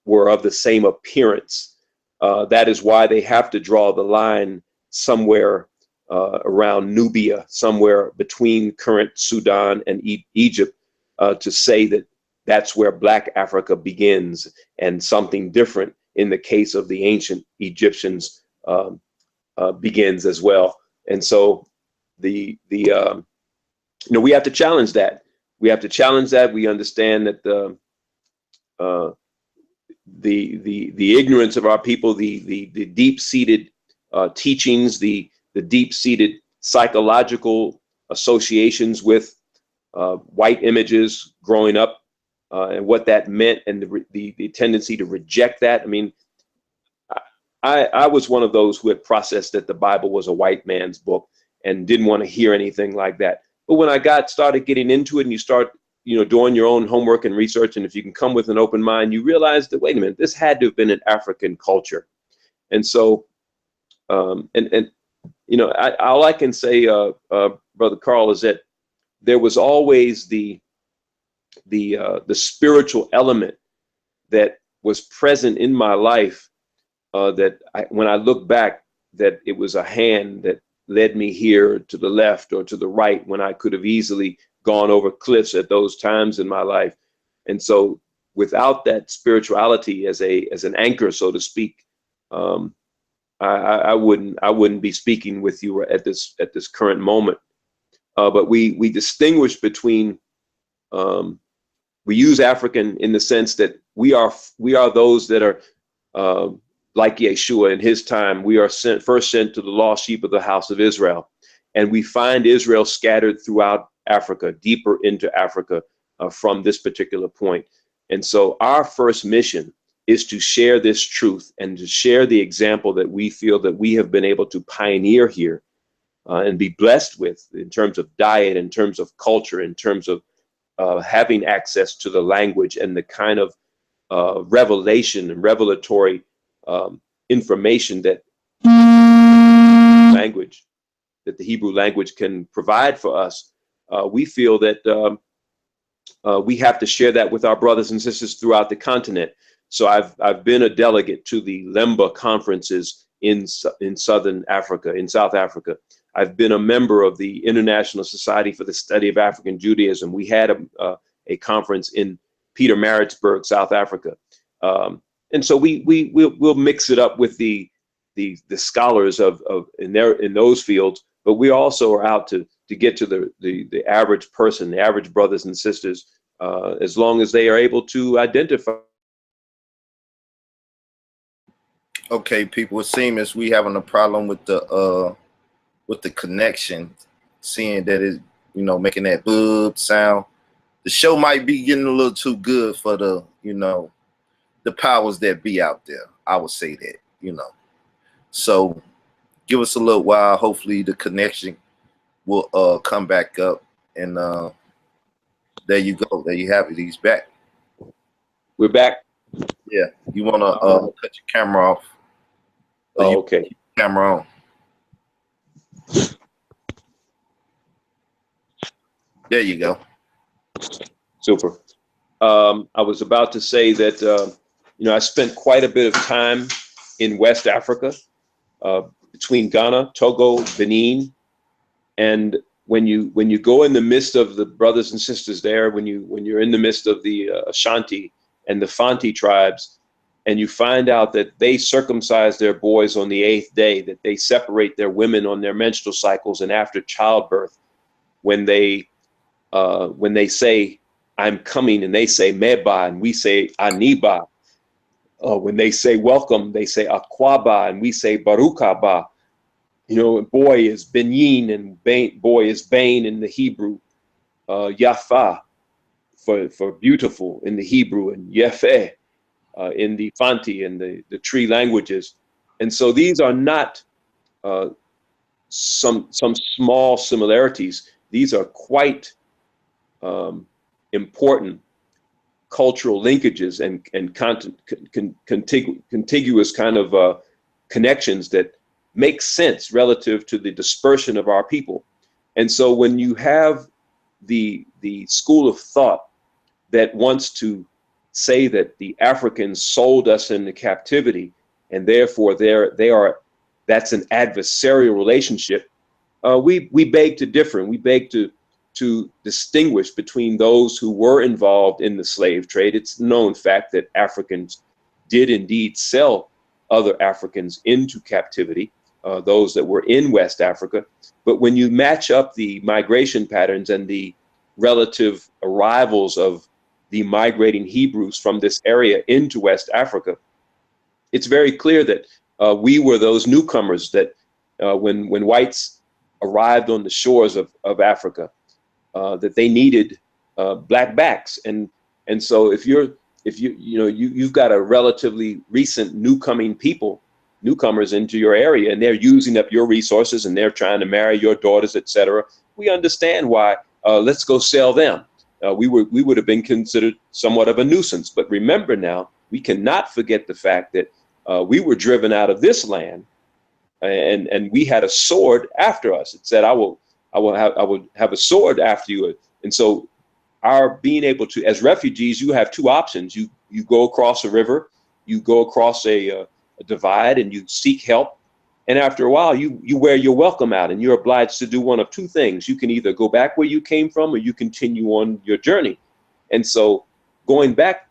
were of the same appearance. That is why they have to draw the line somewhere around Nubia, somewhere between current Sudan and Egypt, to say that that's where Black Africa begins, and something different in the case of the ancient Egyptians begins as well. And so we have to challenge that. We have to challenge that. We understand that the ignorance of our people, the deep-seated teachings, the deep-seated psychological associations with white images growing up, and what that meant, and the tendency to reject that. I mean, I was one of those who had processed that the Bible was a white man's book and didn't want to hear anything like that. But when I started getting into it, and you start doing your own homework and research, and if you can come with an open mind, you realize that, wait a minute, this had to have been an African culture. And so, all I can say, Brother Carl, is that there was always the spiritual element that was present in my life, that when I look back, that it was a hand that led me here to the left or to the right when I could have easily gone over cliffs at those times in my life. And so without that spirituality as an anchor, so to speak, I wouldn't be speaking with you at this current moment. But we distinguish between, we use African in the sense that we are those that are like Yeshua in his time. We are first sent to the lost sheep of the house of Israel, and we find Israel scattered throughout Africa, deeper into Africa from this particular point. And so our first mission is to share this truth and to share the example that we feel that we have been able to pioneer here and be blessed with in terms of diet, in terms of culture, in terms of having access to the language and the kind of revelation and revelatory information that language, that the Hebrew language can provide for us. We feel that we have to share that with our brothers and sisters throughout the continent. So I've been a delegate to the Lemba conferences in Southern Africa, in South Africa. I've been a member of the International Society for the Study of African Judaism. We had a conference in Pietermaritzburg, South Africa. And so we'll mix it up with the scholars in those fields, but we also are out to get to the average person, the average brothers and sisters, as long as they are able to identify. Okay, people, it seems we having a problem with the connection, seeing that it, making that boob sound. The show might be getting a little too good for the, the powers that be out there. I would say that, So give us a little while. Hopefully the connection will come back up, and there you go. There you have it. He's back. We're back. Yeah. You want to cut your camera off? Oh, okay. Keep your camera on. There you go. Super. I was about to say that, I spent quite a bit of time in West Africa, between Ghana, Togo, Benin. And when you go in the midst of the brothers and sisters there, when you're in the midst of the Ashanti and the Fanti tribes, and you find out that they circumcise their boys on the 8th day, that they separate their women on their menstrual cycles and after childbirth, when they say, I'm coming, and they say Meba, and we say Aniba. When they say welcome, they say Akwaba, and we say Barukaba. Boy is Benyin, and boy is Bain in the Hebrew. Yafa for beautiful in the Hebrew, and Yefeh in the Fanti and the Tree languages. And so these are not some small similarities. These are quite important cultural linkages and contiguous kind of connections that make sense relative to the dispersion of our people. And so when you have the school of thought that wants to say that the Africans sold us into captivity, and therefore that's an adversarial relationship, we beg to differ, and we beg to distinguish between those who were involved in the slave trade. It's a known fact that Africans did indeed sell other Africans into captivity, those that were in West Africa. But when you match up the migration patterns and the relative arrivals of the migrating Hebrews from this area into West Africa, it's very clear that we were those newcomers that when whites arrived on the shores of Africa, that they needed black backs, and so if you've got a relatively recent newcomers into your area, and they're using up your resources, and they're trying to marry your daughters, etc., we understand why. Let's go sell them. We would have been considered somewhat of a nuisance. But remember now, we cannot forget the fact that we were driven out of this land, and we had a sword after us. It said, I will have a sword after you. And so our being able to, as refugees, you have two options. You go across a river, you go across a divide, and you seek help. And after a while, you wear your welcome out, and you're obliged to do one of two things. You can either go back where you came from, or you continue on your journey. And so going back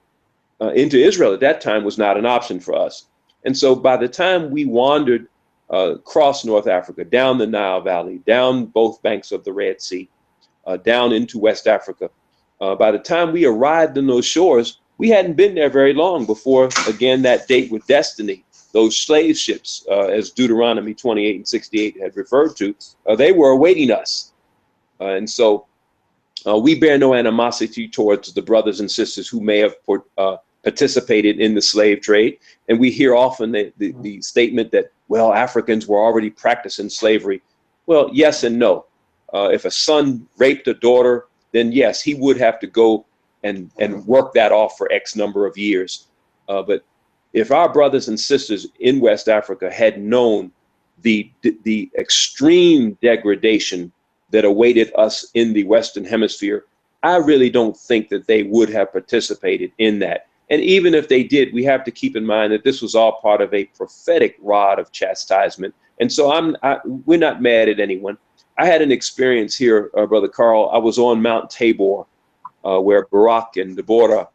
into Israel at that time was not an option for us. And so by the time we wandered across North Africa, down the Nile Valley, down both banks of the Red Sea, down into West Africa. By the time we arrived in those shores, we hadn't been there very long before, again, that date with destiny, those slave ships, as Deuteronomy 28 and 68 had referred to, they were awaiting us. And so we bear no animosity towards the brothers and sisters who may have participated in the slave trade. And we hear often the statement that, well, Africans were already practicing slavery. Well, yes and no. If a son raped a daughter, then yes, he would have to go and work that off for X number of years. But if our brothers and sisters in West Africa had known the extreme degradation that awaited us in the Western Hemisphere, I really don't think that they would have participated in that. And even if they did, we have to keep in mind that this was all part of a prophetic rod of chastisement. And so we're not mad at anyone. I had an experience here, Brother Carl. I was on Mount Tabor, where Barak and Deborah,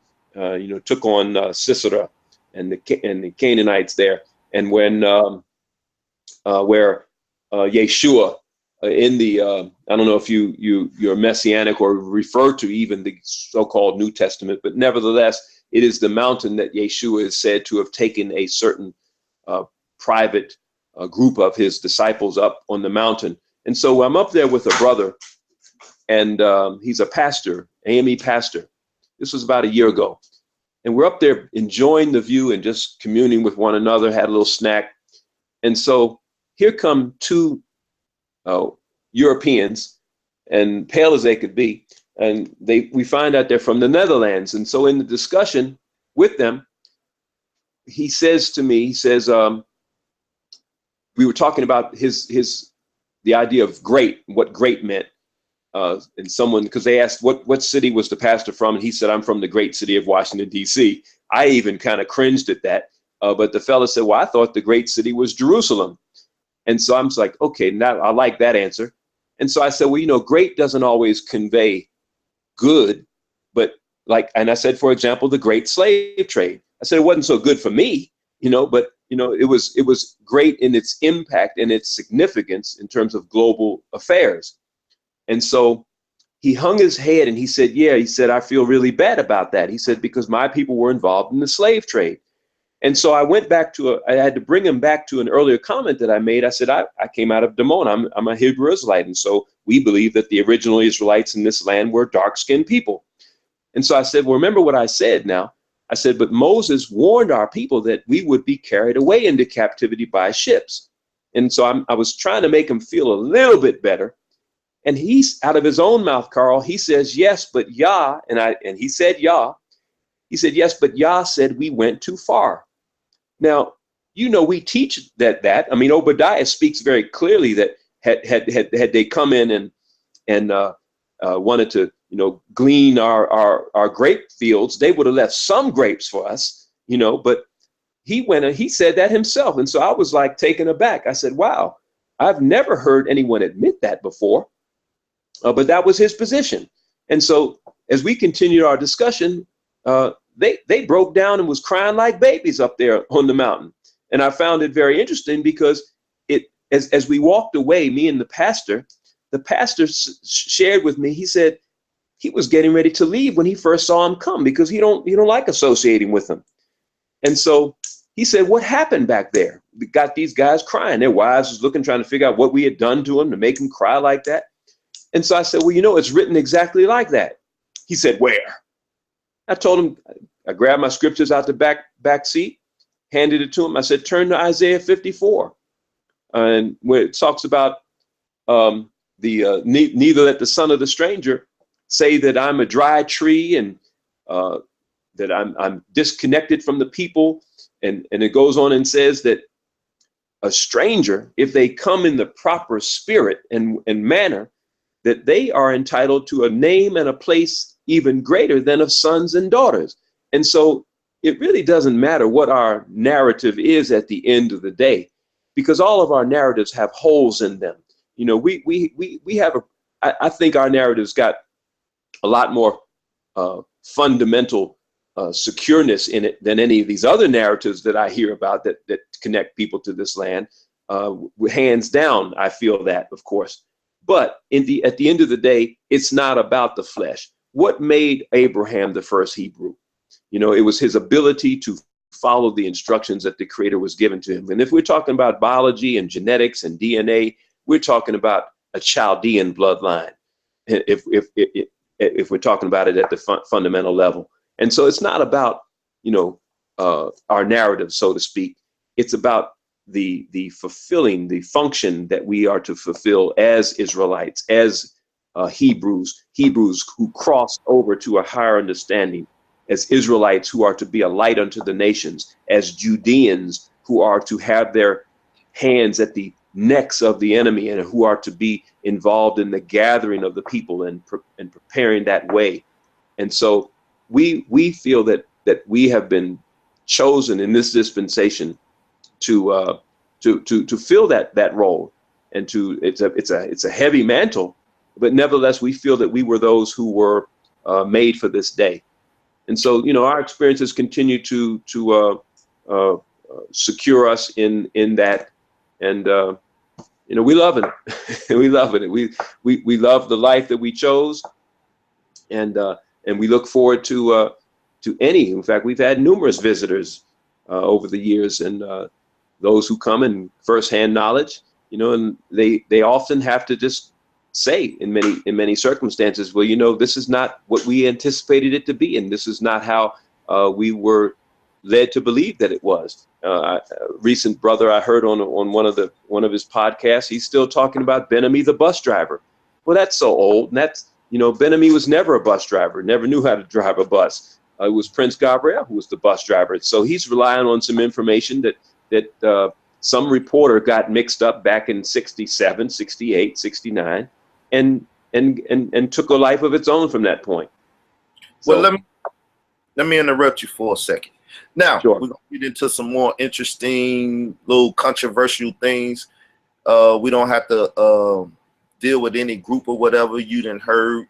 took on Sisera and the Canaanites there. And when where Yeshua in the I don't know if you're messianic or refer to even the so-called New Testament, but nevertheless, it is the mountain that Yeshua is said to have taken a certain private group of his disciples up on the mountain. And so I'm up there with a brother, and he's a pastor, AME pastor. This was about a year ago. And we're up there enjoying the view and just communing with one another, had a little snack. And so here come two Europeans, and pale as they could be. And we find out they're from the Netherlands. And so in the discussion with them, he says to me, he says, we were talking about the idea of great, what great meant. And someone, because they asked what city was the pastor from, and he said, I'm from the great city of Washington, D.C. I even kind of cringed at that. But the fellow said, well, I thought the great city was Jerusalem. And so I'm just like, okay, now I like that answer. And so I said, well, great doesn't always convey good, but and I said, for example, the great slave trade. I said, it wasn't so good for me, but it was great in its impact and its significance in terms of global affairs. And so he hung his head and he said, yeah, he said, I feel really bad about that. He said, because my people were involved in the slave trade. And so I went back I had to bring him back to an earlier comment that I made. I said, I came out of Dimona. I'm a Hebrew Israelite. And so we believe that the original Israelites in this land were dark-skinned people. And so I said, well, remember what I said now. I said, but Moses warned our people that we would be carried away into captivity by ships. And so I was trying to make him feel a little bit better. And he's out of his own mouth, Carl, he says, yes, but YAH, and he said YAH. He said, yes, but YAH said we went too far. Now, we teach that. I mean, Obadiah speaks very clearly that had they come in and wanted to, glean our grape fields, they would have left some grapes for us, but he went and he said that himself. And so I was like taken aback. I said, wow, I've never heard anyone admit that before, but that was his position. And so as we continued our discussion, they broke down and was crying like babies up there on the mountain. And I found it very interesting because as we walked away, me and the pastor shared with me, he said he was getting ready to leave when he first saw him come because he don't like associating with them. And so he said, what happened back there? We got these guys crying. Their wives was looking, trying to figure out what we had done to them to make them cry like that. And so I said, well, it's written exactly like that. He said, where? I told him, I grabbed my scriptures out the back seat, handed it to him. I said, turn to Isaiah 54. And where it talks about neither let the son of the stranger say that I'm a dry tree and that I'm disconnected from the people. And it goes on and says that a stranger, if they come in the proper spirit and manner, that they are entitled to a name and a place even greater than of sons and daughters. And so it really doesn't matter what our narrative is at the end of the day, because all of our narratives have holes in them. We have I think our narrative's got a lot more fundamental secureness in it than any of these other narratives that I hear about that connect people to this land. hands down, I feel that, of course. But at the end of the day, it's not about the flesh. What made Abraham the first Hebrew? You know, it was his ability to follow the instructions that the Creator was given to him. And if we're talking about biology and genetics and DNA, we're talking about a Chaldean bloodline. If we're talking about it at the fundamental level. And so it's not about, you know, our narrative, so to speak. It's about the fulfilling the function that we are to fulfill as Israelites, as Hebrews who crossed over to a higher understanding, as Israelites who are to be a light unto the nations, as Judeans who are to have their hands at the necks of the enemy and who are to be involved in the gathering of the people and preparing that way. And so we feel that we have been chosen in this dispensation to fill that role, and it's a heavy mantle, but nevertheless we feel that we were those who were made for this day. And so, you know, our experiences continue to secure us in that, and you know, we love it. We love it. We love the life that we chose, and we look forward to any. In fact, we've had numerous visitors over the years, and those who come in firsthand knowledge, you know, and they often have to just say in many circumstances, well, you know, this is not what we anticipated it to be, and this is not how we were led to believe that it was. A recent brother I heard on one of his podcasts, he's still talking about Ben-Ami the bus driver. Well, that's so old, and that's, you know, Ben-Ami was never a bus driver, never knew how to drive a bus. It was Prince Gabriel who was the bus driver. So he's relying on some information that some reporter got mixed up back in 67, 68, 69, and took a life of its own from that point. So, well, let me interrupt you for a second. Now, sure. We're going to get into some more interesting, little controversial things. We don't have to deal with any group or whatever you done heard,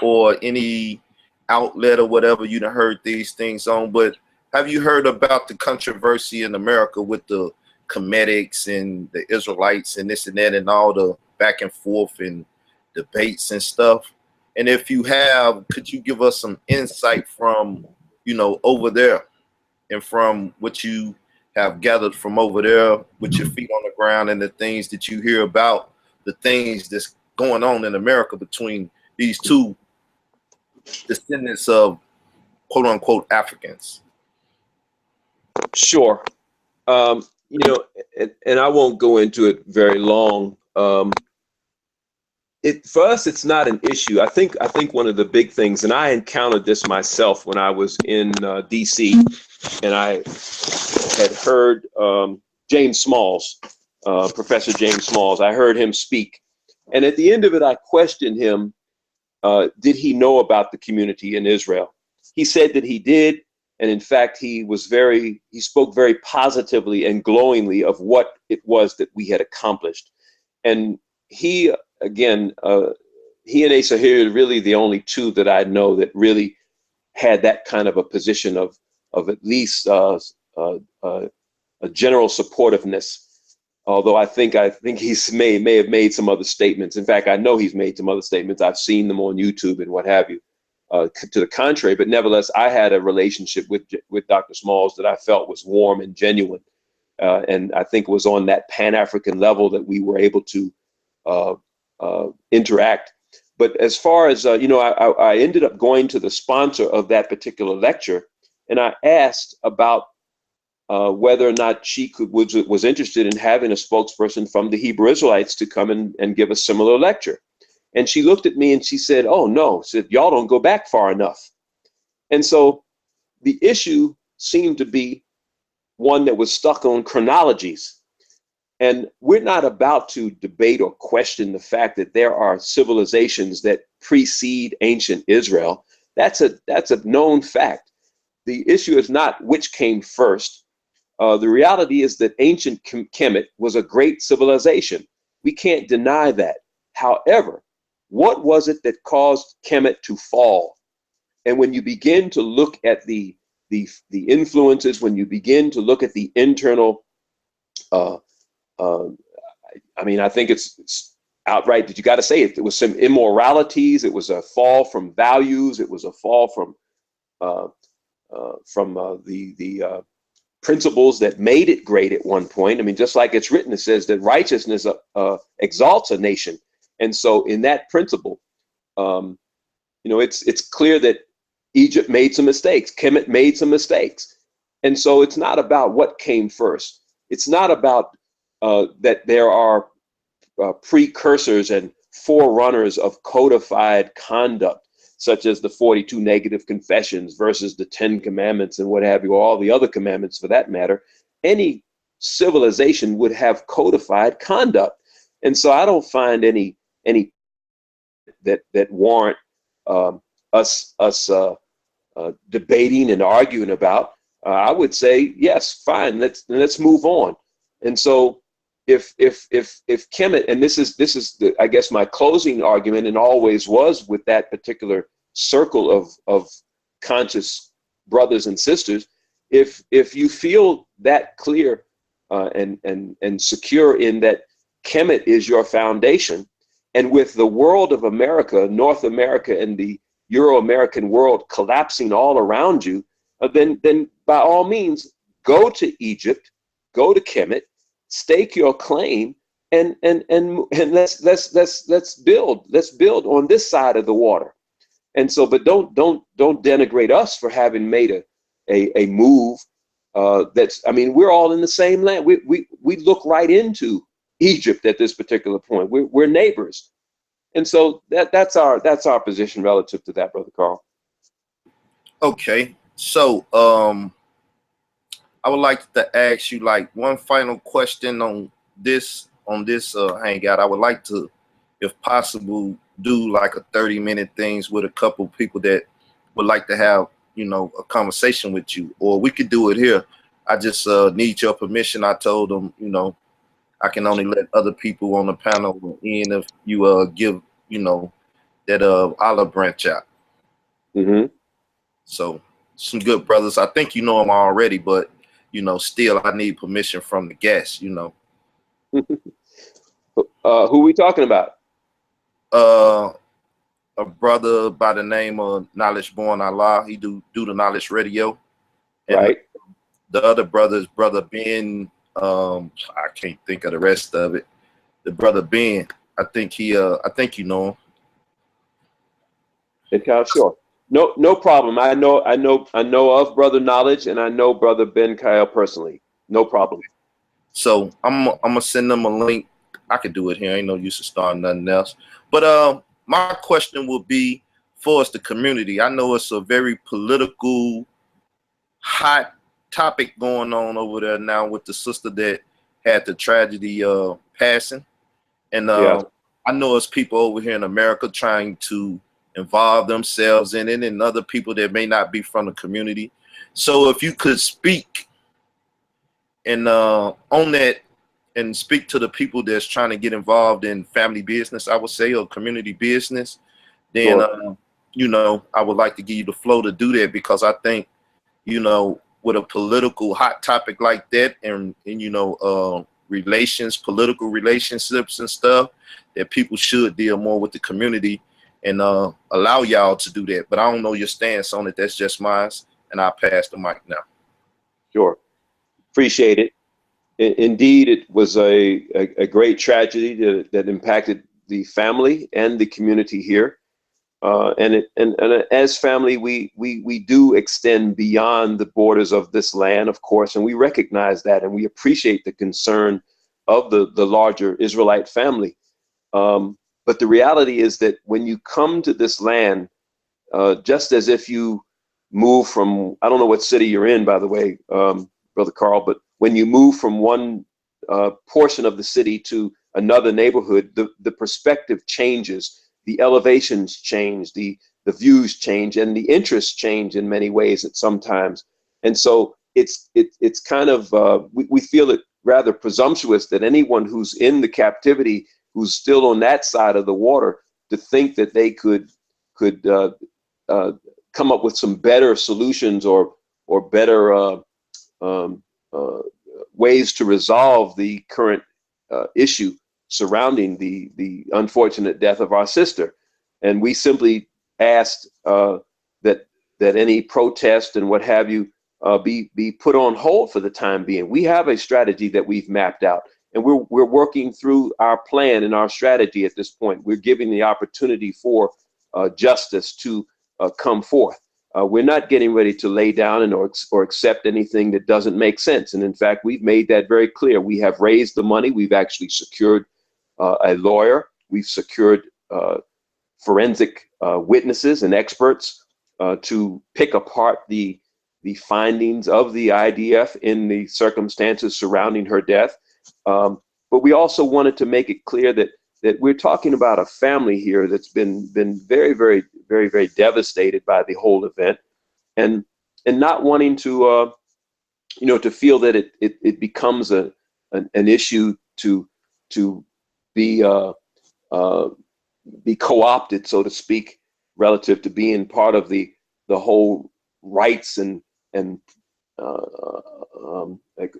or any outlet or whatever you done heard these things on. But have you heard about the controversy in America with the Comedics and the Israelites and this and that and all the back and forth and debates and stuff? And if you have, could you give us some insight from, you know, over there, and from what you have gathered from over there with your feet on the ground, and the things that you hear about the things that's going on in America between these two descendants of quote unquote Africans? Sure. You know, and I won't go into it very long. For us, it's not an issue. I think one of the big things, and I encountered this myself when I was in DC, and I had heard James Smalls, Professor James Smalls. I heard him speak, and at the end of it, I questioned him. Did he know about the community in Israel? He said that he did, and in fact, he spoke very positively and glowingly of what it was that we had accomplished, and he. Again, he and Asa Ahmadiel are really the only two that I know that really had that kind of a position of at least a general supportiveness. Although I think he's may have made some other statements. In fact, I know he's made some other statements. I've seen them on YouTube and what have you. To the contrary, but nevertheless, I had a relationship with Dr. Smalls that I felt was warm and genuine, and I think it was on that Pan-African level that we were able to interact. But as far as you know, I ended up going to the sponsor of that particular lecture, and I asked about whether or not she was interested in having a spokesperson from the Hebrew Israelites to come and give a similar lecture. And she looked at me and she said, "Oh no," said, "y'all don't go back far enough." And so the issue seemed to be one that was stuck on chronologies. And we're not about to debate or question the fact that there are civilizations that precede ancient Israel. That's a known fact. The issue is not which came first. The reality is that ancient Kemet was a great civilization. We can't deny that. However, what was it that caused Kemet to fall? And when you begin to look at the influences, when you begin to look at the internal I mean, I think it's outright that you got to say it. It was some immoralities. It was a fall from values. It was a fall from the principles that made it great at one point. I mean, just like it's written, it says that righteousness exalts a nation. And so in that principle, you know, it's clear that Egypt made some mistakes. Kemet made some mistakes. And so it's not about what came first. It's not about that there are precursors and forerunners of codified conduct, such as the 42 negative confessions versus the 10 commandments and what have you, or all the other commandments for that matter. Any civilization would have codified conduct. And so I don't find any that warrant us debating and arguing about. I would say, yes, fine, let's move on. And so if Kemet, and this is the, I guess my closing argument, and always was with that particular circle of conscious brothers and sisters, if you feel that clear and secure in that Kemet is your foundation, and with the world of America, North America and the Euro-American world collapsing all around you, then by all means go to Egypt, go to Kemet, stake your claim, and let's build on this side of the water. And so, but don't denigrate us for having made a move. That's, I mean, we're all in the same land. We look right into Egypt at this particular point. We're neighbors, and so that's our position relative to that, Brother Carl. Okay, so I would like to ask you like one final question on this hangout. I would like to, if possible, do like a 30-minute things with a couple people that would like to have, you know, a conversation with you, or we could do it here. I just need your permission. I told them, you know, I can only let other people on the panel in if you give, you know, that olive branch out. Mm-hmm. So some good brothers. I think you know them already, but you know, still I need permission from the guests, you know. Who we talking about? A brother by the name of Knowledge Born Allah. He do the Knowledge Radio. And right. The other brother is Brother Ben. I can't think of the rest of it. The Brother Ben. I think you know him. Okay, sure. No problem. I know of Brother Knowledge, and I know Brother Ben Kyle personally. No problem. So I'm gonna send them a link. I could do it here. Ain't no use of starting nothing else. But my question will be for us, the community. I know it's a very political, hot topic going on over there now with the sister that had the tragedy passing, and yeah. I know it's people over here in America trying to involve themselves in it, and other people that may not be from the community. So if you could speak and on that and speak to the people that's trying to get involved in family business, I would say, or community business, then sure. You know, I would like to give you the flow to do that, because I think, you know, with a political hot topic like that, and you know, political relationships and stuff, that people should deal more with the community and allow y'all to do that. But I don't know your stance on it. That's just mine, and I'll pass the mic now. Sure. Appreciate it. Indeed, it was a great tragedy that impacted the family and the community here. And as family, we do extend beyond the borders of this land, of course, and we recognize that, and we appreciate the concern of the larger Israelite family. But the reality is that when you come to this land, just as if you move from, I don't know what city you're in, by the way, Brother Carl, but when you move from one portion of the city to another neighborhood, the perspective changes, the elevations change, the views change, and the interests change in many ways at sometimes. And so it's kind of, we feel it rather presumptuous that anyone who's in the captivity, who's still on that side of the water, to think that they could come up with some better solutions or better ways to resolve the current issue surrounding the unfortunate death of our sister. And we simply asked that any protest and what have you be put on hold for the time being. We have a strategy that we've mapped out, and we're working through our plan and our strategy at this point. We're giving the opportunity for justice to come forth. We're not getting ready to lay down or accept anything that doesn't make sense. And in fact, we've made that very clear. We have raised the money. We've actually secured a lawyer. We've secured forensic witnesses and experts to pick apart the findings of the IDF in the circumstances surrounding her death. But we also wanted to make it clear that we're talking about a family here that's been very, very, very, very devastated by the whole event, and not wanting to to feel that it becomes an issue to be co-opted, so to speak, relative to being part of the whole rights and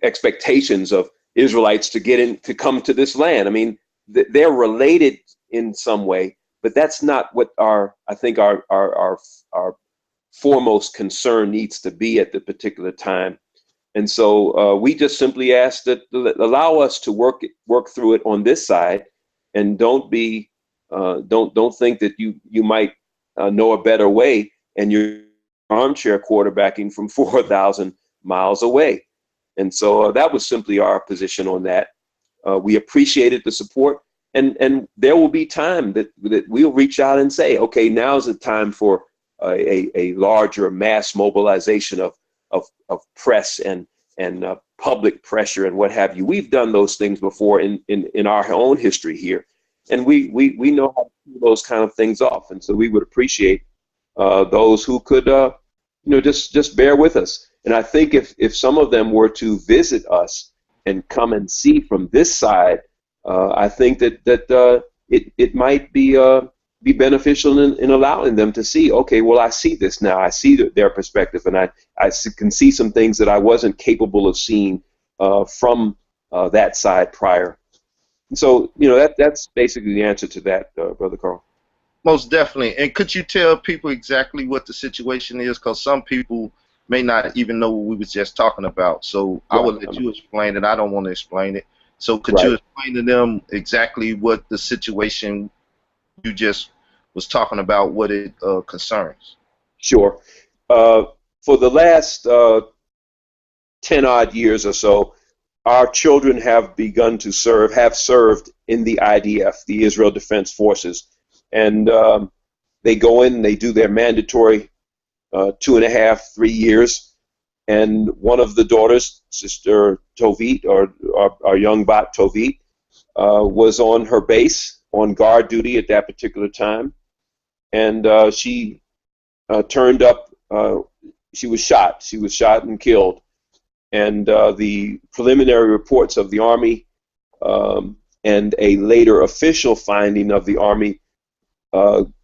expectations of Israelites to come to this land. I mean, they're related in some way, but that's not what I think our foremost concern needs to be at the particular time. And so we just simply ask that allow us to work through it on this side, and don't think that you might know a better way, and you're armchair quarterbacking from 4,000 miles away. And so that was simply our position on that. We appreciated the support, and there will be time that we'll reach out and say, okay, now's the time for a larger mass mobilization of press and public pressure and what have you. We've done those things before in our own history here, and we know how to pull those kind of things off. And so we would appreciate those who could just bear with us. And I think if some of them were to visit us and come and see from this side, I think that it might be beneficial in allowing them to see, okay, well, I see this now. I see their perspective, and I can see some things that I wasn't capable of seeing from that side prior. And so, that's basically the answer to that, Brother Carl. Most definitely. And could you tell people exactly what the situation is? Because some people may not even know what we was just talking about. So I will let you explain it. I don't want to explain it. So could you explain to them exactly what the situation you just was talking about, what it concerns? Sure. For the last 10 odd years or so, our children have served in the IDF, the Israel Defense Forces. And they go in and they do their mandatory 2.5, 3 years. And one of the daughters, Sister Tovit, or our young Bat Tovit, was on her base on guard duty at that particular time. And she turned up, she was shot. She was shot and killed. And the preliminary reports of the Army and a later official finding of the Army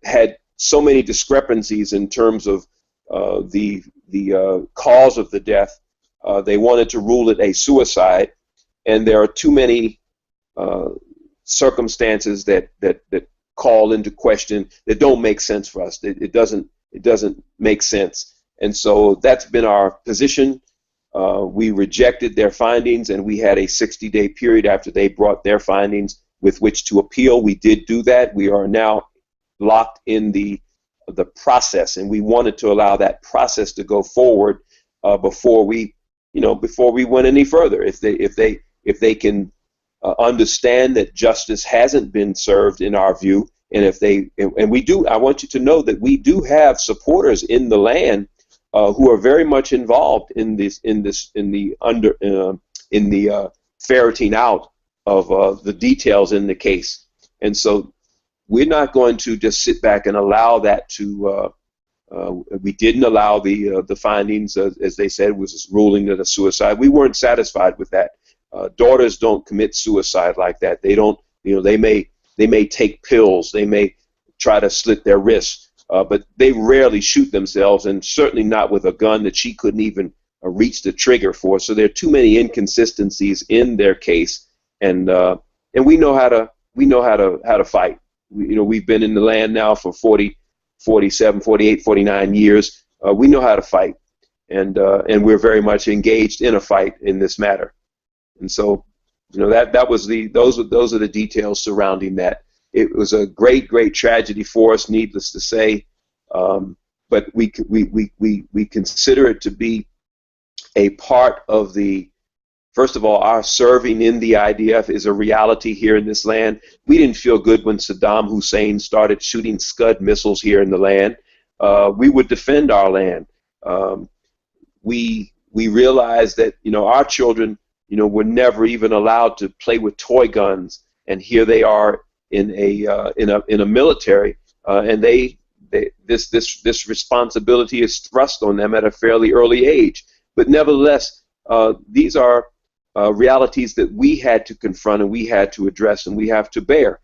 had so many discrepancies in terms of the cause of the death. They wanted to rule it a suicide, and there are too many circumstances that call into question that don't make sense for us. It doesn't make sense, and so that's been our position. We rejected their findings, and we had a 60-day period after they brought their findings with which to appeal. We did do that. We are now locked in the process, and we wanted to allow that process to go forward before we went any further. If they can understand that justice hasn't been served in our view, and we do, I want you to know that we do have supporters in the land who are very much involved in the ferreting out of the details in the case. And so we're not going to just sit back and allow that to. We didn't allow the findings, as they said, was ruling it a suicide. We weren't satisfied with that. Daughters don't commit suicide like that. They don't. They may take pills. They may try to slit their wrists, but they rarely shoot themselves, and certainly not with a gun that she couldn't even reach the trigger for. So there are too many inconsistencies in their case, and and we know how to fight. We've been in the land now for 40, 47, 48, 49 years. We know how to fight, and we're very much engaged in a fight in this matter. And so, those are the details surrounding that. It was a great tragedy for us, needless to say, but we consider it to be a part of the. First of all, our serving in the IDF is a reality here in this land. We didn't feel good when Saddam Hussein started shooting Scud missiles here in the land. We would defend our land. We realized that our children were never even allowed to play with toy guns, and here they are in a military, and this responsibility is thrust on them at a fairly early age. But nevertheless, these are realities that we had to confront and we had to address and we have to bear.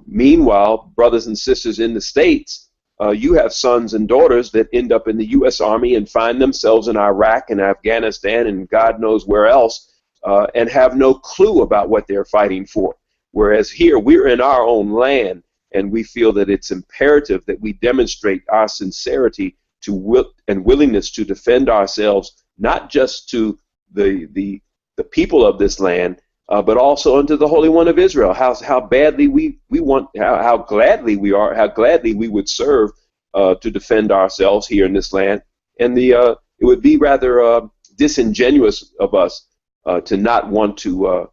Meanwhile, brothers and sisters in the States, you have sons and daughters that end up in the U.S. Army and find themselves in Iraq and Afghanistan and God knows where else, and have no clue about what they're fighting for. Whereas here, we're in our own land, and we feel that it's imperative that we demonstrate our sincerity and willingness to defend ourselves, not just to the people of this land, but also unto the Holy One of Israel. How badly we want, how gladly we would serve to defend ourselves here in this land. And it would be rather disingenuous of us to not want to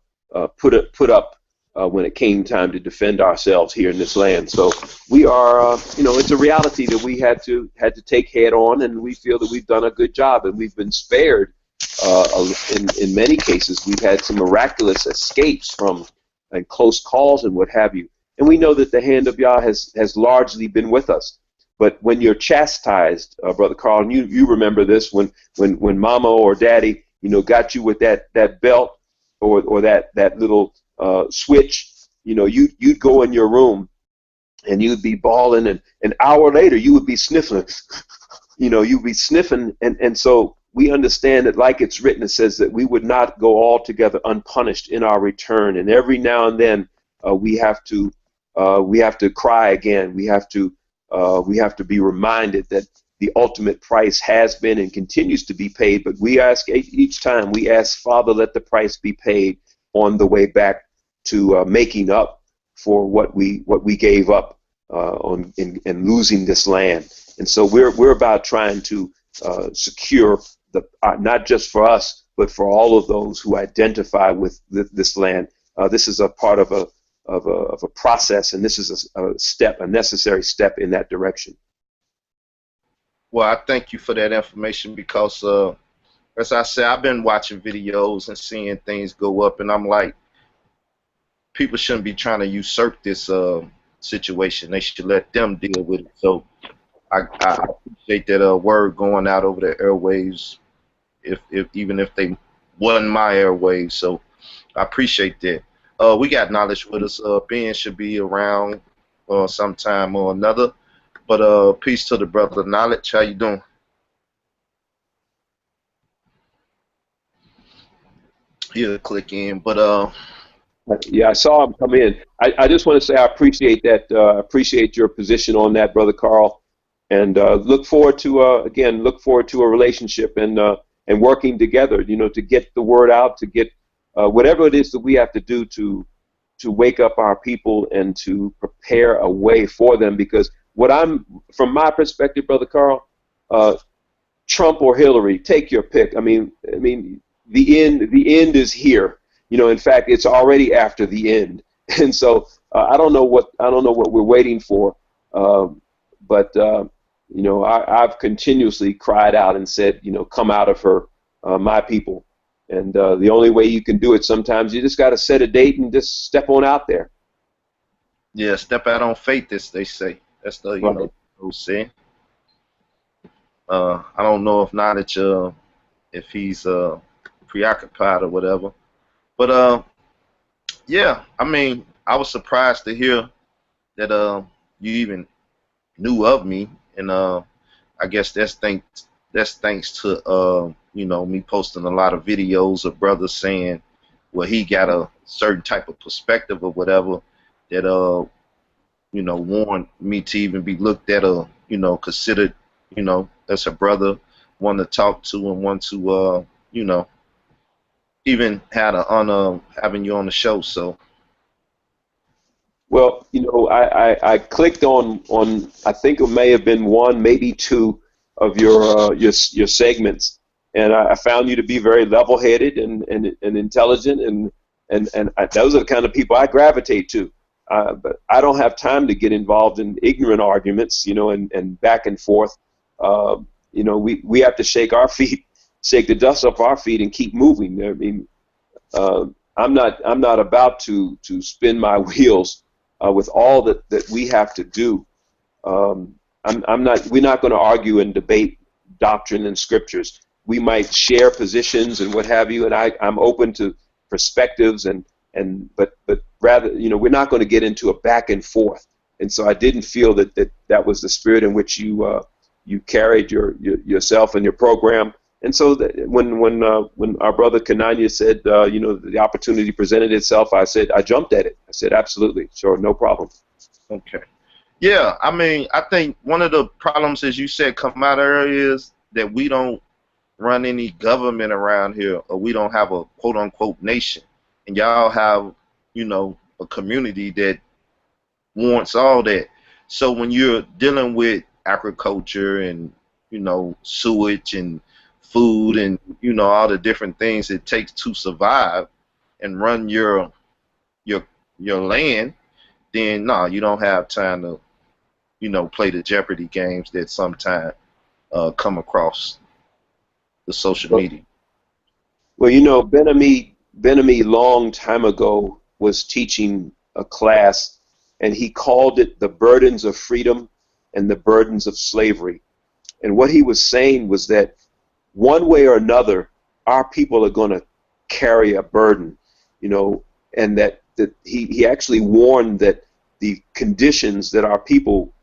put up when it came time to defend ourselves here in this land. So we are, it's a reality that we had to take head on, and we feel that we've done a good job, and we've been spared. In many cases, we've had some miraculous escapes from and close calls and what have you. And we know that the hand of Yah has largely been with us. But when you're chastised, Brother Carl, and you remember this, when Mama or Daddy, got you with that belt or that little switch, you'd go in your room and you'd be bawling, and an hour later you would be sniffling. You'd be sniffing, and so we understand that, like it's written, it says that we would not go altogether unpunished in our return. And every now and then we have to cry again. We have to be reminded that the ultimate price has been and continues to be paid. But we ask each time, Father, let the price be paid on the way back to making up for what we gave up in losing this land. And so we're about trying to secure not just for us, but for all of those who identify with this land. This is a part of a process, and this is a necessary step in that direction. Well, I thank you for that information, because as I said, I've been watching videos and seeing things go up, and I'm like, people shouldn't be trying to usurp this situation. They should let them deal with it. So I appreciate that word going out over the airwaves, even if they wasn't my airwaves. So I appreciate that. We got Knowledge with us. Ben should be around sometime or another. But peace to the brother Knowledge. How you doing? He'll click in, but yeah, I saw him come in. I just want to say I appreciate that. Appreciate your position on that, Brother Carl, and look forward to a relationship and working together. To get the word out, to get whatever it is that we have to do to wake up our people and to prepare a way for them. Because from my perspective, Brother Carl, Trump or Hillary, take your pick. I mean, the end is here. In fact, it's already after the end, and so I don't know what we're waiting for, but I've continuously cried out and said, come out of her, my people, and the only way you can do it, sometimes you just got to set a date and just step on out there. Yeah, step out on faith, as they say. That's the old saying. I don't know if Knowledge, if he's preoccupied or whatever. But yeah, I mean, I was surprised to hear that you even knew of me, and I guess that's thanks to me posting a lot of videos of brothers saying well, he got a certain type of perspective or whatever that you know, warned me to even be looked at or, you know, considered, you know, as a brother, one to talk to and one to you know, even had the honor of having you on the show. So well, you know, I clicked on I think it may have been one, maybe two of your segments, and I found you to be very level-headed and intelligent, and those are the kind of people I gravitate to. But I don't have time to get involved in ignorant arguments, you know, and back and forth. You know, we have to shake our feet, shake the dust off our feet, and keep moving. I mean, I'm not about to spin my wheels with all that we have to do. We're not going to argue and debate doctrine and scriptures. We might share positions and what have you, and I'm open to perspectives but rather, you know, we're not going to get into a back and forth. And so I didn't feel that was the spirit in which you carried yourself and your program. And so when our brother Kananya said, you know, the opportunity presented itself, I jumped at it. I said, absolutely, sure, no problem. okay. Yeah, I mean, I think one of the problems, as you said, come out earlier, is that we don't run any government around here, or we don't have a quote-unquote nation. And y'all have, you know, a community that wants all that. So when you're dealing with agriculture and, you know, sewage and food and, you know, all the different things it takes to survive and run your land, then no, you don't have time to, you know, play the Jeopardy games that sometimes come across the social media. Well, you know, Ben-Ami long time ago was teaching a class, and he called it the burdens of freedom and the burdens of slavery. And what he was saying was that one way or another, our people are going to carry a burden, you know, and that he actually warned that the conditions that our people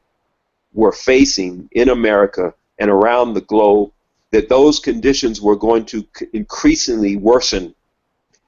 were facing in America and around the globe, that those conditions were going to increasingly worsen,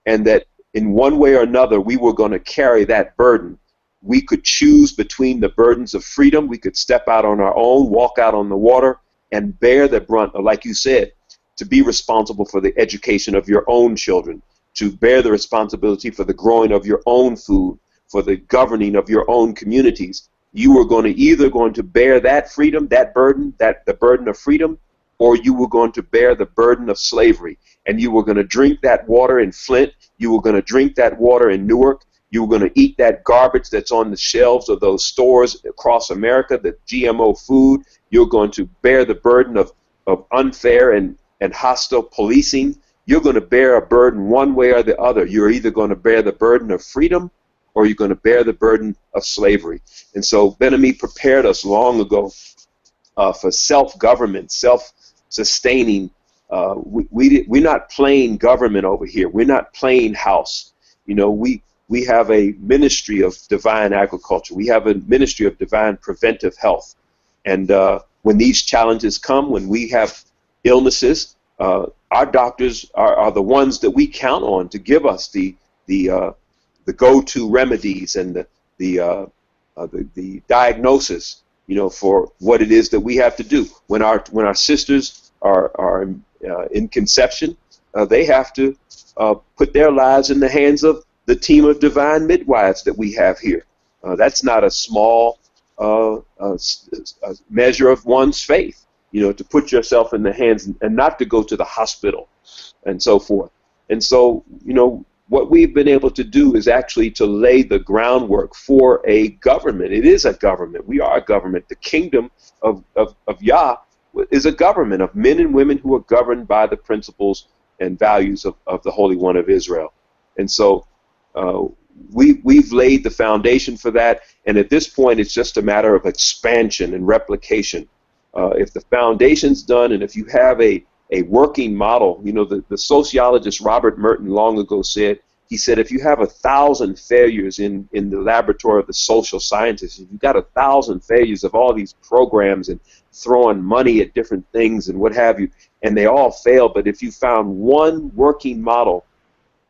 and that in one way or another we were going to carry that burden. We could choose between the burdens of freedom. We could step out on our own, walk out on the water, and bear the brunt, or like you said, to be responsible for the education of your own children, to bear the responsibility for the growing of your own food, for the governing of your own communities. You were either going to bear that freedom, that burden, the burden of freedom, or you were going to bear the burden of slavery. And you were going to drink that water in Flint. You were going to drink that water in Newark. You were going to eat that garbage that's on the shelves of those stores across America, the GMO food. You're going to bear the burden of unfair and hostile policing. You're going to bear a burden one way or the other. You're either going to bear the burden of freedom or you're going to bear the burden of slavery. And so Ben-Ami prepared us long ago for self-government, self-sustaining. We're not playing government over here. We're not playing house. You know, we have a ministry of divine agriculture. We have a ministry of divine preventive health. And when these challenges come, when we have illnesses, our doctors are the ones that we count on to give us the go-to remedies and the diagnosis, you know, for what it is that we have to do. When our sisters are in conception, they have to put their lives in the hands of the team of divine midwives that we have here. That's not a small measure of one's faith, you know, to put yourself in the hands and not to go to the hospital and so forth. And so, you know, what we've been able to do is actually to lay the groundwork for a government. It is a government. We are a government. The kingdom of YAH is a government of men and women who are governed by the principles and values of the Holy One of Israel. And so we've laid the foundation for that, and at this point it's just a matter of expansion and replication. If the foundation's done, and if you have a working model, you know, the sociologist Robert Merton long ago said, he said, if you have 1,000 failures in the laboratory of the social scientists, if you've got 1,000 failures of all these programs and throwing money at different things and what have you, and they all fail, but if you found one working model,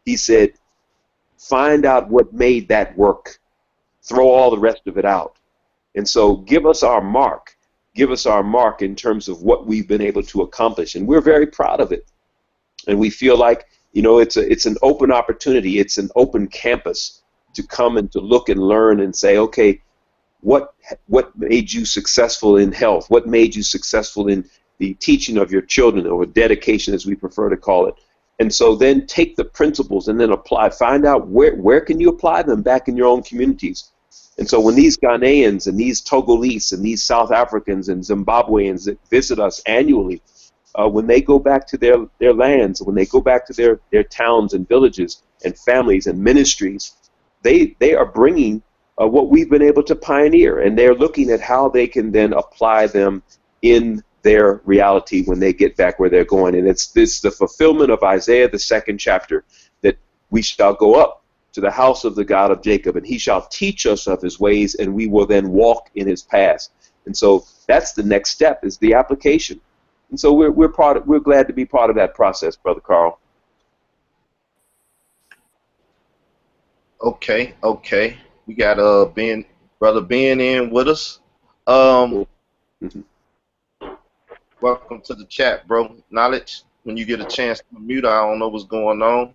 he said, Find out what made that work. Throw all the rest of it out. And so give us our mark. Give us our mark in terms of what we've been able to accomplish. And we're very proud of it. And we feel like, you know, it's an open opportunity. It's an open campus to come and to look and learn and say, okay, what made you successful in health? What made you successful in the teaching of your children, or dedication as we prefer to call it? And so then take the principles and then apply. Find out where can you apply them back in your own communities. And so when these Ghanaians and these Togolese and these South Africans and Zimbabweans that visit us annually, when they go back to their lands, when they go back to their towns and villages and families and ministries, they are bringing what we've been able to pioneer, and they're looking at how they can then apply them in their reality when they get back where they're going. And it's the fulfillment of Isaiah, the 2nd chapter, that we shall go up to the house of the God of Jacob, and he shall teach us of his ways, and we will then walk in his paths. And so that's the next step, is the application. And so we're glad to be part of that process, Brother Carl. Okay. We got Brother Ben in with us. Welcome to the chat, bro. Knowledge, when you get a chance to mute, I don't know what's going on.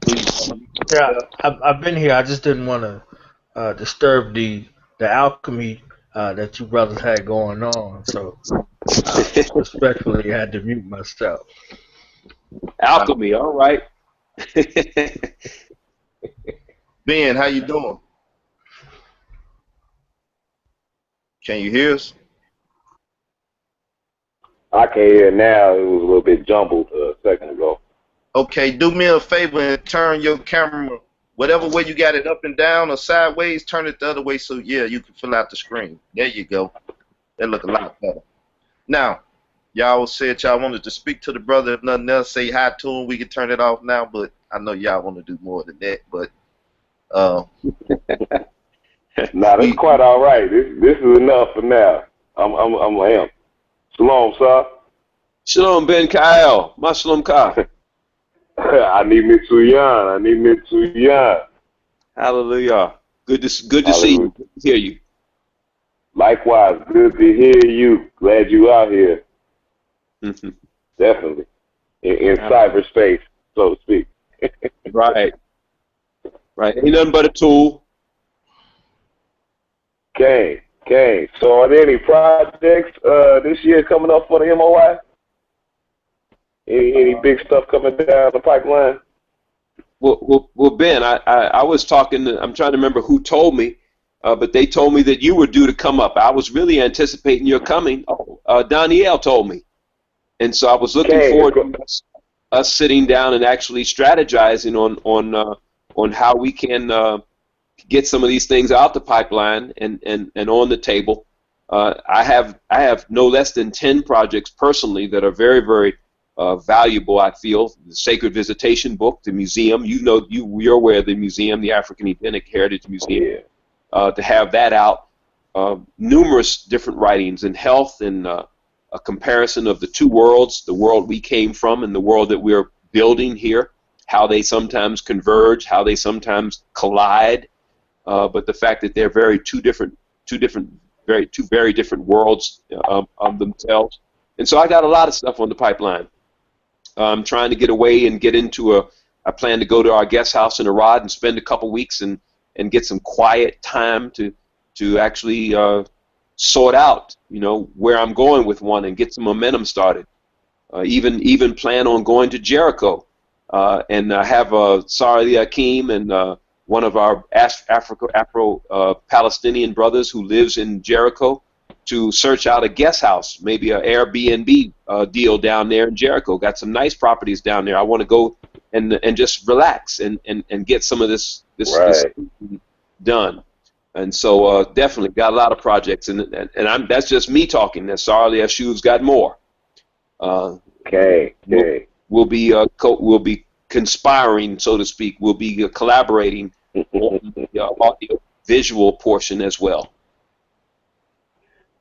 Please. Yeah, I've been here. I just didn't want to disturb the alchemy that you brothers had going on, so respectfully I had to mute myself. Alchemy, all right. Ben, how you doing? Can you hear us? I can hear now. It was a little bit jumbled a second ago. Okay, do me a favor and turn your camera, whatever way you got it, up and down or sideways, turn it the other way so, yeah, you can fill out the screen. There you go. That look a lot better. Now, y'all said y'all wanted to speak to the brother. If nothing else, say hi to him. We can turn it off now, but I know y'all want to do more than that. But nah, that's quite all right. This is enough for now. I'm him. Shalom, sir. Shalom, Ben Kyle. Ma shalom ka. I need me to yarn. HalleluYAH. Good to see you. Good to hear you. Likewise, good to hear you. Glad you out here. Definitely. In cyberspace, so to speak. Right. Ain't nothing but a tool. Okay. So are there any projects this year coming up for the MOI? Any big stuff coming down the pipeline? Well, Ben, I was talking, I'm trying to remember who told me, but they told me that you were due to come up. I was really anticipating your coming. Danielle told me. And so I was looking forward to us sitting down and actually strategizing on how we can get some of these things out the pipeline and on the table. I have no less than 10 projects personally that are very, very valuable, I feel. The Sacred Visitation book, the museum, you're aware of the museum, the African Edenic Heritage Museum, to have that out. Numerous different writings in health and a comparison of the two worlds, the world we came from and the world that we're building here, how they sometimes converge, how they sometimes collide, but the fact that they're two very different worlds of themselves. And so I got a lot of stuff on the pipeline. I'm trying to get away and get into I plan to go to our guest house in Arad and spend a couple weeks and get some quiet time to actually sort out, where I'm going with one and get some momentum started. Even plan on going to Jericho and have Sar Ahmadiel and one of our Afro-Palestinian brothers who lives in Jericho to search out a guest house, maybe an Airbnb deal down there in Jericho. Got some nice properties down there. I want to go and just relax and get some of this done. And so definitely got a lot of projects, and that's just me talking. That Sar Ahmadiel's got more. We'll be conspiring, so to speak. We'll be collaborating on the audio visual portion as well.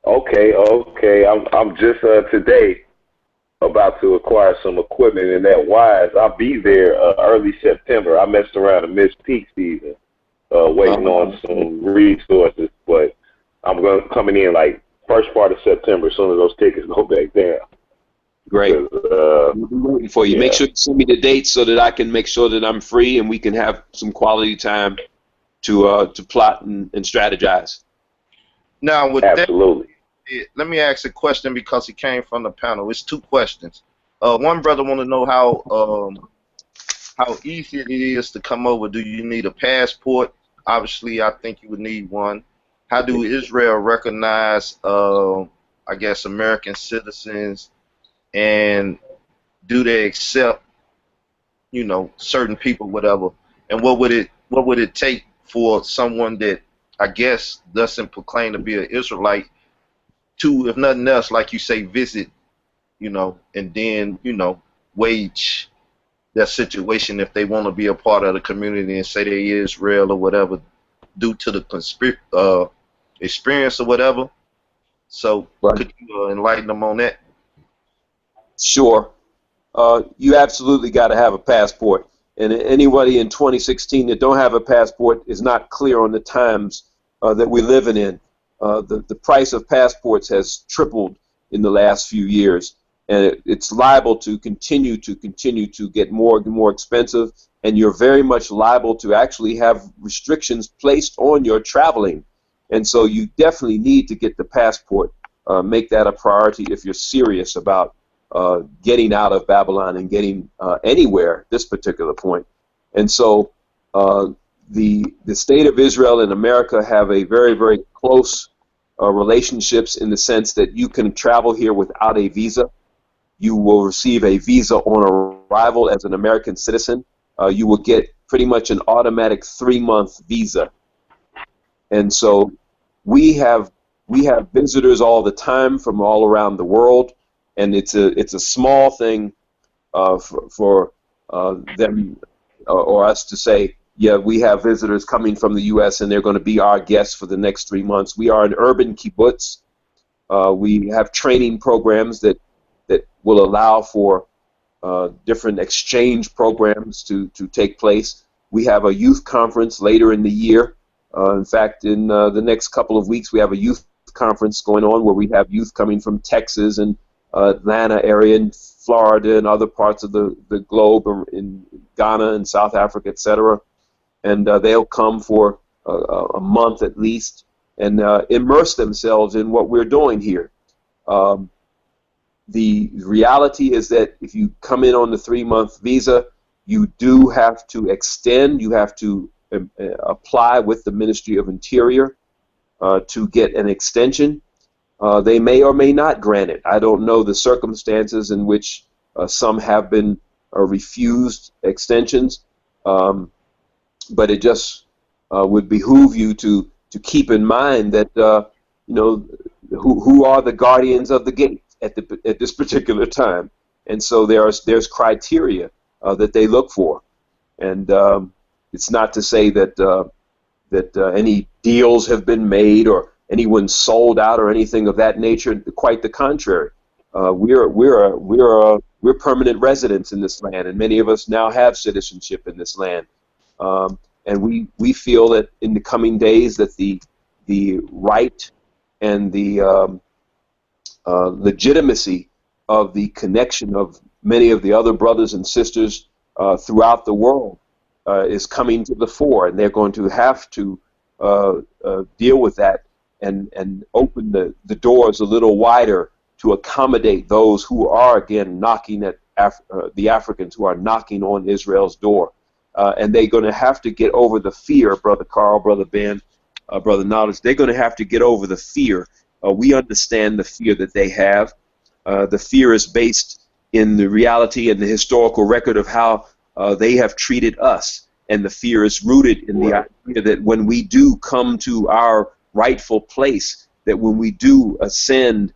Okay. I'm just today about to acquire some equipment in that wise. I'll be there early September. I messed around and missed peak season, waiting on some resources, but I'm coming in like first part of September as soon as those tickets go back down. Great. We'll be waiting for you. Yeah. Make sure you send me the dates so that I can make sure that I'm free and we can have some quality time to plot and strategize. Now, with absolutely. Let me ask a question because it came from the panel. It's two questions. One brother want to know how easy it is to come over. Do you need a passport? Obviously, I think you would need one. How do Israel recognize, I guess, American citizens, and do they accept, you know, certain people, whatever? And what would it take for someone that, I guess, doesn't proclaim to be an Israelite to, if nothing else, like you say, visit, you know, and then, you know, wage their situation if they want to be a part of the community and say they Israel or whatever, due to the experience or whatever. So could you enlighten them on that? Sure. You absolutely got to have a passport. And anybody in 2016 that don't have a passport is not clear on the times that we're living in. The price of passports has tripled in the last few years, and it's liable to continue to get more and more expensive, and you're very much liable to actually have restrictions placed on your traveling. And so you definitely need to get the passport. Make that a priority if you're serious about getting out of Babylon and getting anywhere at this particular point. And so the state of Israel and America have a very, very close relationships in the sense that you can travel here without a visa. You will receive a visa on arrival as an American citizen. You will get pretty much an automatic 3-month visa. And so we have visitors all the time from all around the world, and it's a small thing for them or us to say, yeah, we have visitors coming from the U.S. and they're going to be our guests for the next 3 months. We are an urban kibbutz. We have training programs that will allow for different exchange programs to take place. We have a youth conference later in the year. In fact, in the next couple of weeks, we have a youth conference going on where we have youth coming from Texas and Atlanta area and Florida and other parts of the globe, in Ghana and South Africa, etc. And they'll come for a month at least and immerse themselves in what we're doing here. The reality is that if you come in on the 3-month visa, you do have to extend. You have to apply with the Ministry of Interior to get an extension. They may or may not grant it. I don't know the circumstances in which some have been refused extensions, but it just would behoove you to keep in mind that you know, who are the guardians of the gate at this particular time, and so there's criteria that they look for, and it's not to say that any deals have been made or anyone sold out or anything of that nature. Quite the contrary. We're permanent residents in this land, and many of us now have citizenship in this land. And we feel that in the coming days that the right and the legitimacy of the connection of many of the other brothers and sisters throughout the world is coming to the fore, and they're going to have to deal with that and open the doors a little wider to accommodate those who are again knocking at the Africans who are knocking on Israel's door. And they're going to have to get over the fear, Brother Carl, Brother Ben, Brother Knowledge. They're going to have to get over the fear. We understand the fear that they have. The fear is based in the reality and the historical record of how they have treated us. And the fear is rooted in the idea that when we do come to our rightful place, that when we do ascend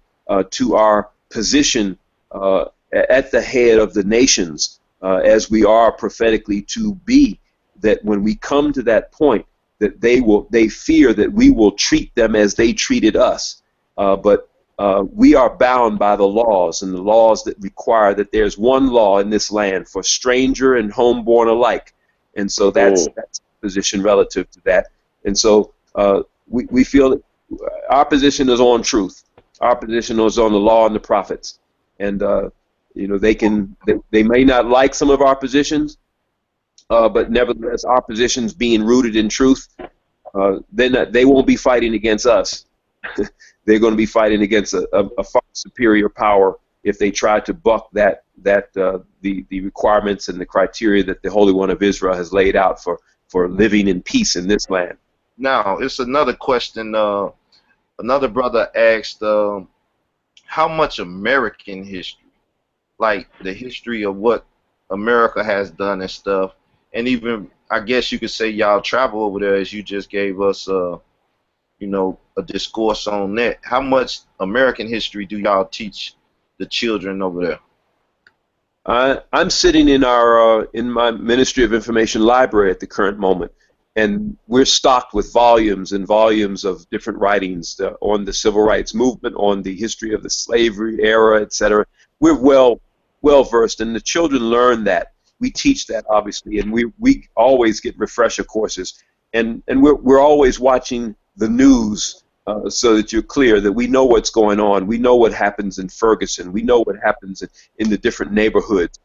to our position at the head of the nations, as we are prophetically to be, that when we come to that point, that they fear that we will treat them as they treated us. But we are bound by the laws, and the laws that require that there's one law in this land for stranger and homeborn alike. And so that's the position relative to that. And so we feel that our position is on truth. Our position is on the law and the prophets. And you know, they may not like some of our positions, but nevertheless, our positions being rooted in truth, they won't be fighting against us. They're going to be fighting against a far superior power if they try to buck the requirements and the criteria that the Holy One of Israel has laid out for living in peace in this land. Now, it's another question. Another brother asked, how much American history, like the history of what America has done and stuff, and even, I guess you could say y'all travel over there, as you just gave us, you know, a discourse on that. How much American history do y'all teach the children over there? I'm sitting in my Ministry of Information library at the current moment, and we're stocked with volumes and volumes of different writings on the civil rights movement, on the history of the slavery era, etc. We're well versed, and the children learn that. We teach that, obviously, and we always get refresher courses, and we're always watching the news so that you're clear that we know what's going on. We know what happens in Ferguson. We know what happens in the different neighborhoods.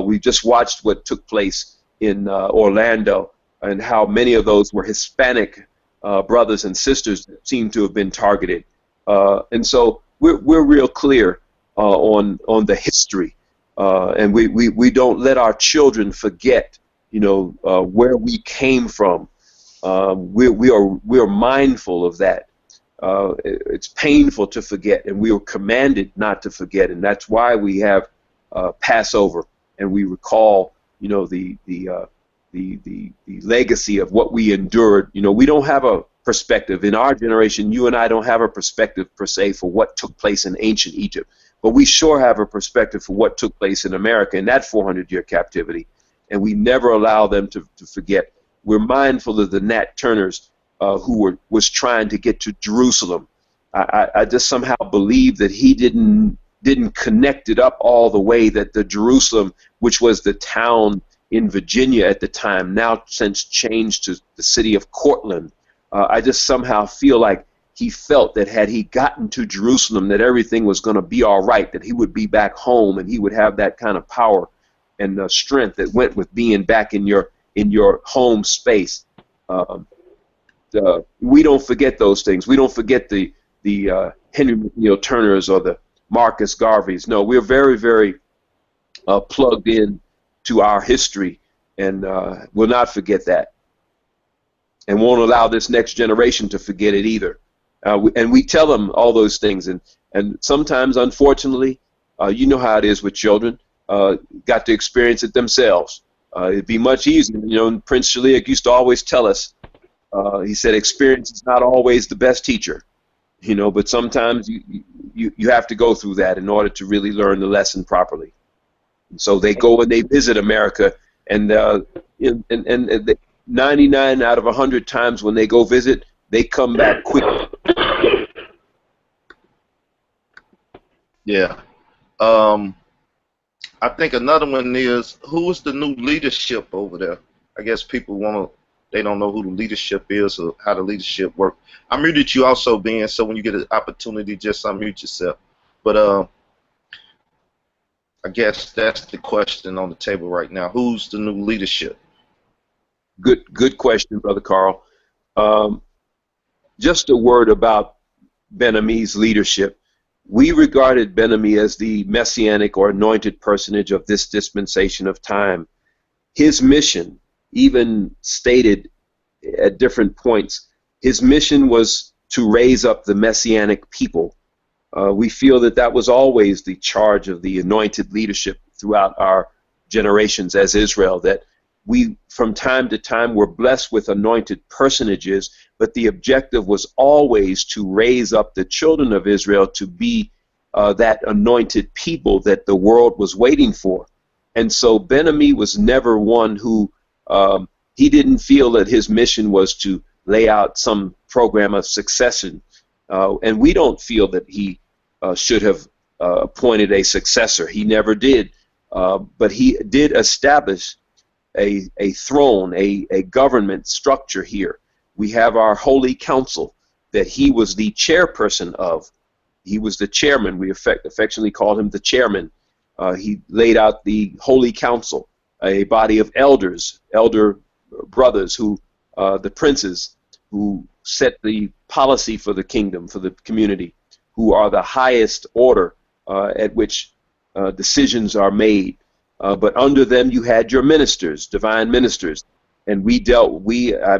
We just watched what took place in Orlando, and how many of those were Hispanic brothers and sisters that seem to have been targeted. And so we're real clear on the history, and we don't let our children forget, you know, where we came from. We are mindful of that. It's painful to forget, and we are commanded not to forget, and that's why we have Passover, and we recall, you know, the legacy of what we endured. You know, we don't have a perspective in our generation. You and I don't have a perspective per se for what took place in ancient Egypt, but we sure have a perspective for what took place in America in that 400-year captivity, and we never allow them to forget. We're mindful of the Nat Turners who was trying to get to Jerusalem. I just somehow believe that he didn't connect it up all the way, that the Jerusalem, which was the town in Virginia at the time, now since changed to the city of Cortland. I just somehow feel like he felt that had he gotten to Jerusalem, that everything was going to be all right, that he would be back home, and he would have that kind of power and strength that went with being back in your home space. We don't forget those things. We don't forget the Henry McNeil Turners or the Marcus Garveys. No, we're very, very plugged in to our history, and will not forget that, and won't allow this next generation to forget it either. And we tell them all those things, and sometimes, unfortunately, you know how it is with children, got to experience it themselves. It'd be much easier. You know, Prince Shaliak used to always tell us, he said, experience is not always the best teacher, you know, but sometimes you have to go through that in order to really learn the lesson properly. And so they go and they visit America, and 99 out of 100 times when they go visit, they come back quickly. Yeah. I think another one is, who is the new leadership over there? I guess people they don't know who the leadership is or how the leadership works. I muted you also, Ben, so when you get an opportunity, just unmute yourself. But I guess that's the question on the table right now. Who's the new leadership? Good question, Brother Carl. Just a word about Ben-Ami's leadership. We regarded Ben-Ami as the messianic or anointed personage of this dispensation of time. His mission, even stated at different points, his mission was to raise up the messianic people. We feel that that was always the charge of the anointed leadership throughout our generations as Israel, that we from time to time were blessed with anointed personages, but the objective was always to raise up the children of Israel to be that anointed people that the world was waiting for. And so Ben-Ami was never one who, he didn't feel that his mission was to lay out some program of succession. And we don't feel that he should have appointed a successor. He never did, but he did establish a throne, a government structure here. We have our Holy Council that he was the chairperson of. He was the chairman. We affectionately called him the chairman. He laid out the Holy Council, a body of elders, elder brothers, who the princes, who set the policy for the kingdom, for the community, who are the highest order at which decisions are made. But under them you had your ministers, divine ministers, and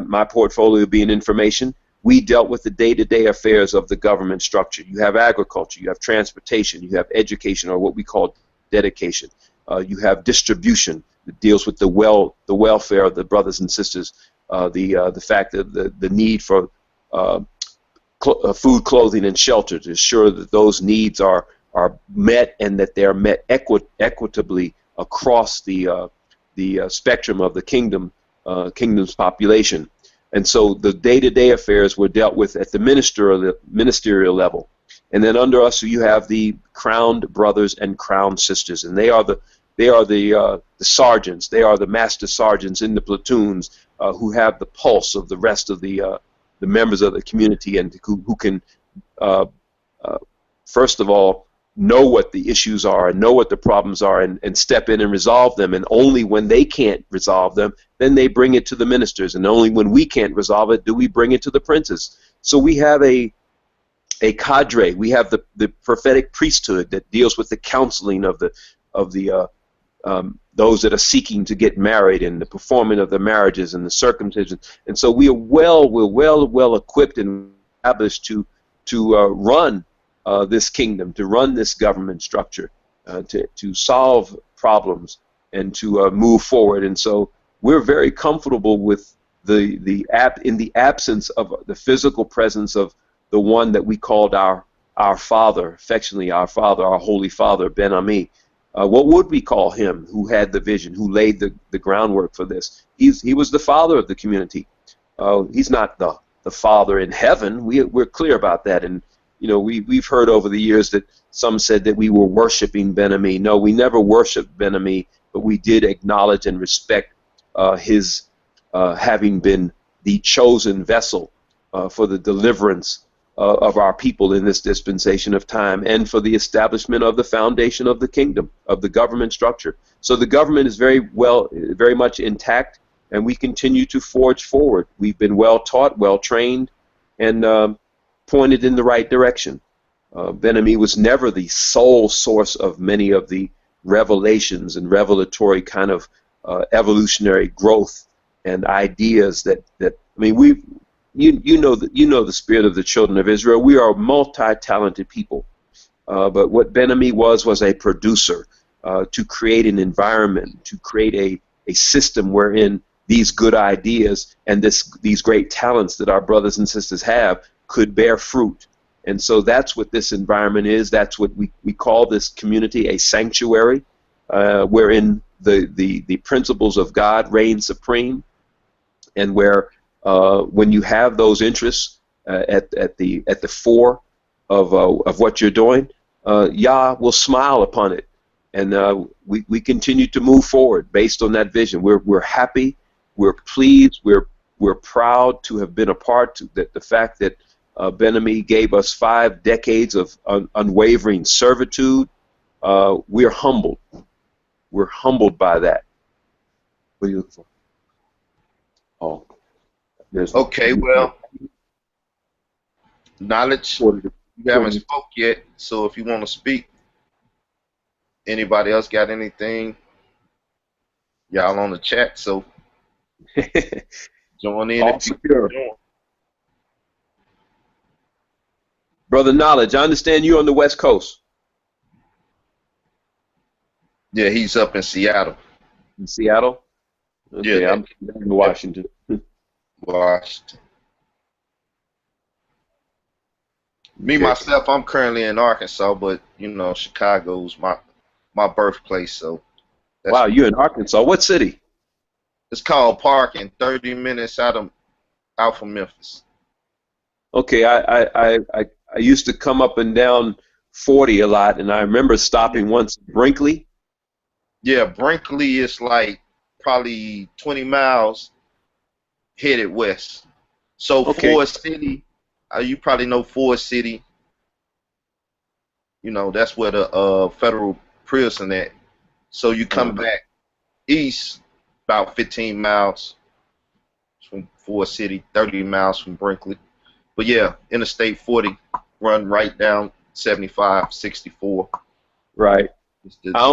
my portfolio being information, we dealt with the day-to-day affairs of the government structure. You have agriculture, you have transportation, you have education, or what we call dedication. You have distribution that deals with the welfare of the brothers and sisters, the fact that the need for food, clothing, and shelter, to ensure that those needs are met and that they are met equitably across the spectrum of the kingdom's population. And so the day-to-day affairs were dealt with at the ministerial level. And then under us you have the crowned brothers and crowned sisters, and they are the sergeants. They are the master sergeants in the platoons who have the pulse of the rest of the members of the community, and who can first of all know what the issues are and know what the problems are, and step in and resolve them. And only when they can't resolve them, then they bring it to the ministers. And only when we can't resolve it do we bring it to the princes. So we have a cadre. We have the prophetic priesthood that deals with the counseling of those that are seeking to get married, and the performing of the marriages and the circumcision. And so we're well equipped and established to run this kingdom, to run this government structure, to solve problems and to move forward. And so we're very comfortable with in the absence of the physical presence of the one that we called our Father, affectionately our Father, our Holy Father, Ben Ami. What would we call him, who had the vision, who laid the groundwork for this? He was the father of the community. He's not the Father in heaven. We're clear about that. And we've heard over the years that some said that we were worshiping Ben Ami. No, we never worshipped Ben Ami, but we did acknowledge and respect his having been the chosen vessel for the deliverance of our people in this dispensation of time, and for the establishment of the foundation of the kingdom, of the government structure. So the government is very much intact, and we continue to forge forward. We've been well taught, well trained, and pointed in the right direction. Ben Ami was never the sole source of many of the revelations and revelatory kind of evolutionary growth and ideas that you know the spirit of the children of Israel. We are multi-talented people, but what Ben Ami was a producer to create an environment, to create a system wherein these good ideas and these great talents that our brothers and sisters have could bear fruit. And so that's what this environment is. That's what we call this community a sanctuary, wherein the principles of God reign supreme, and where when you have those interests at the fore of what you're doing, Yah will smile upon it, and we continue to move forward based on that vision. We're happy, we're pleased, we're proud to have been a part of the fact that Ben Ami gave us 5 decades of unwavering servitude. We're humbled. We're humbled by that. What are you looking for? Oh. Okay, well, knowledge, you haven't spoke yet, so if you want to speak, anybody else got anything? Y'all on the chat, so join in if you can. Brother Knowledge, I understand you're on the West Coast. Yeah, he's up in Seattle. In Seattle? Okay, yeah, I'm in Washington. Washington. Me, myself, I'm currently in Arkansas, but, Chicago's my birthplace, so. Wow, you're in Arkansas. What city? It's called Parkin, 30 minutes out from Memphis. Okay, I used to come up and down 40 a lot, and I remember stopping once in Brinkley. Yeah, Brinkley is like probably 20 miles headed west. So Okay. Ford City, you probably know Ford City. You know, that's where the federal prison at. So you come back east about 15 miles from Ford City, 30 miles from Brinkley. But yeah, Interstate 40 run right down 75, 64. Right. I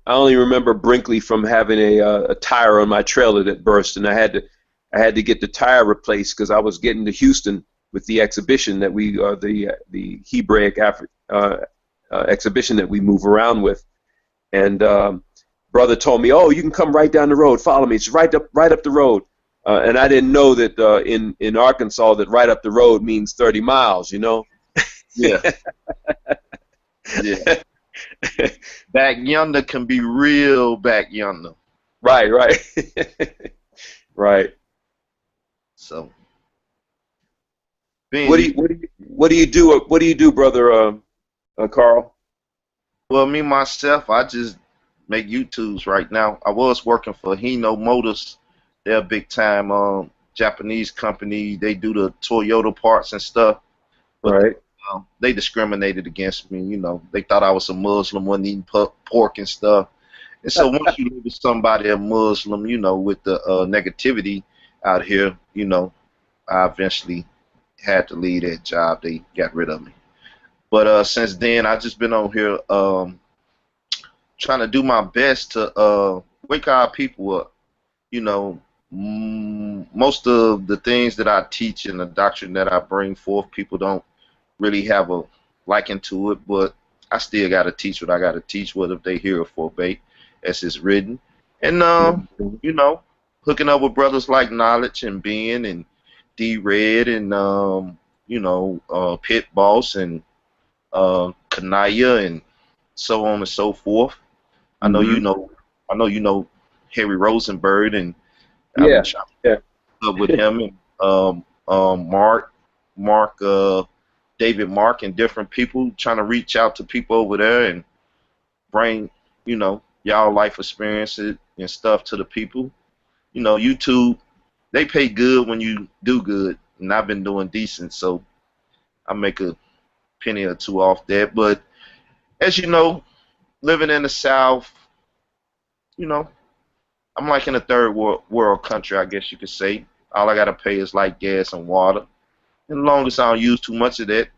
only remember Brinkley from having a tire on my trailer that burst, and I had to get the tire replaced because I was getting to Houston with the exhibition that we the Hebraic exhibition that we move around with, and brother told me, "Oh, you can come right down the road. Follow me. It's right up the road." And I didn't know that in Arkansas that right up the road means 30 miles. You know. Yeah. Yeah. Back yonder can be real back yonder. Right. Right. So. What do you do, brother Carl? Well, me myself, I just make YouTubes right now. I was working for Hino Motors. They're a big time Japanese company. They do the Toyota parts and stuff. But right. They discriminated against me. You know, they thought I was a Muslim, wasn't eating pork and stuff. And so once you live with somebody a Muslim, you know, with the negativity out here, you know, I eventually had to leave that job. They got rid of me. But since then, I've just been on here trying to do my best to wake our people up. You know, most of the things that I teach and the doctrine that I bring forth, people don't really have a liking to it, but I still got to teach what I got to teach, whether they hear or forbade, as it's written. And, you know, hooking up with brothers like Knowledge and Ben and D-Red and, you know, Pit Boss and Kanaya and so on and so forth. I know you know Harry Rosenberg, and yeah, up with him and David Mark and different people, trying to reach out to people over there and bring, you know, y'all life experiences and stuff to the people. You know, YouTube, they pay good when you do good, and I've been doing decent, so I make a penny or two off that. But as you know, living in the South, you know, I'm like in a third world country, I guess you could say. All I gotta pay is like gas and water. And as long as I don't use too much of that,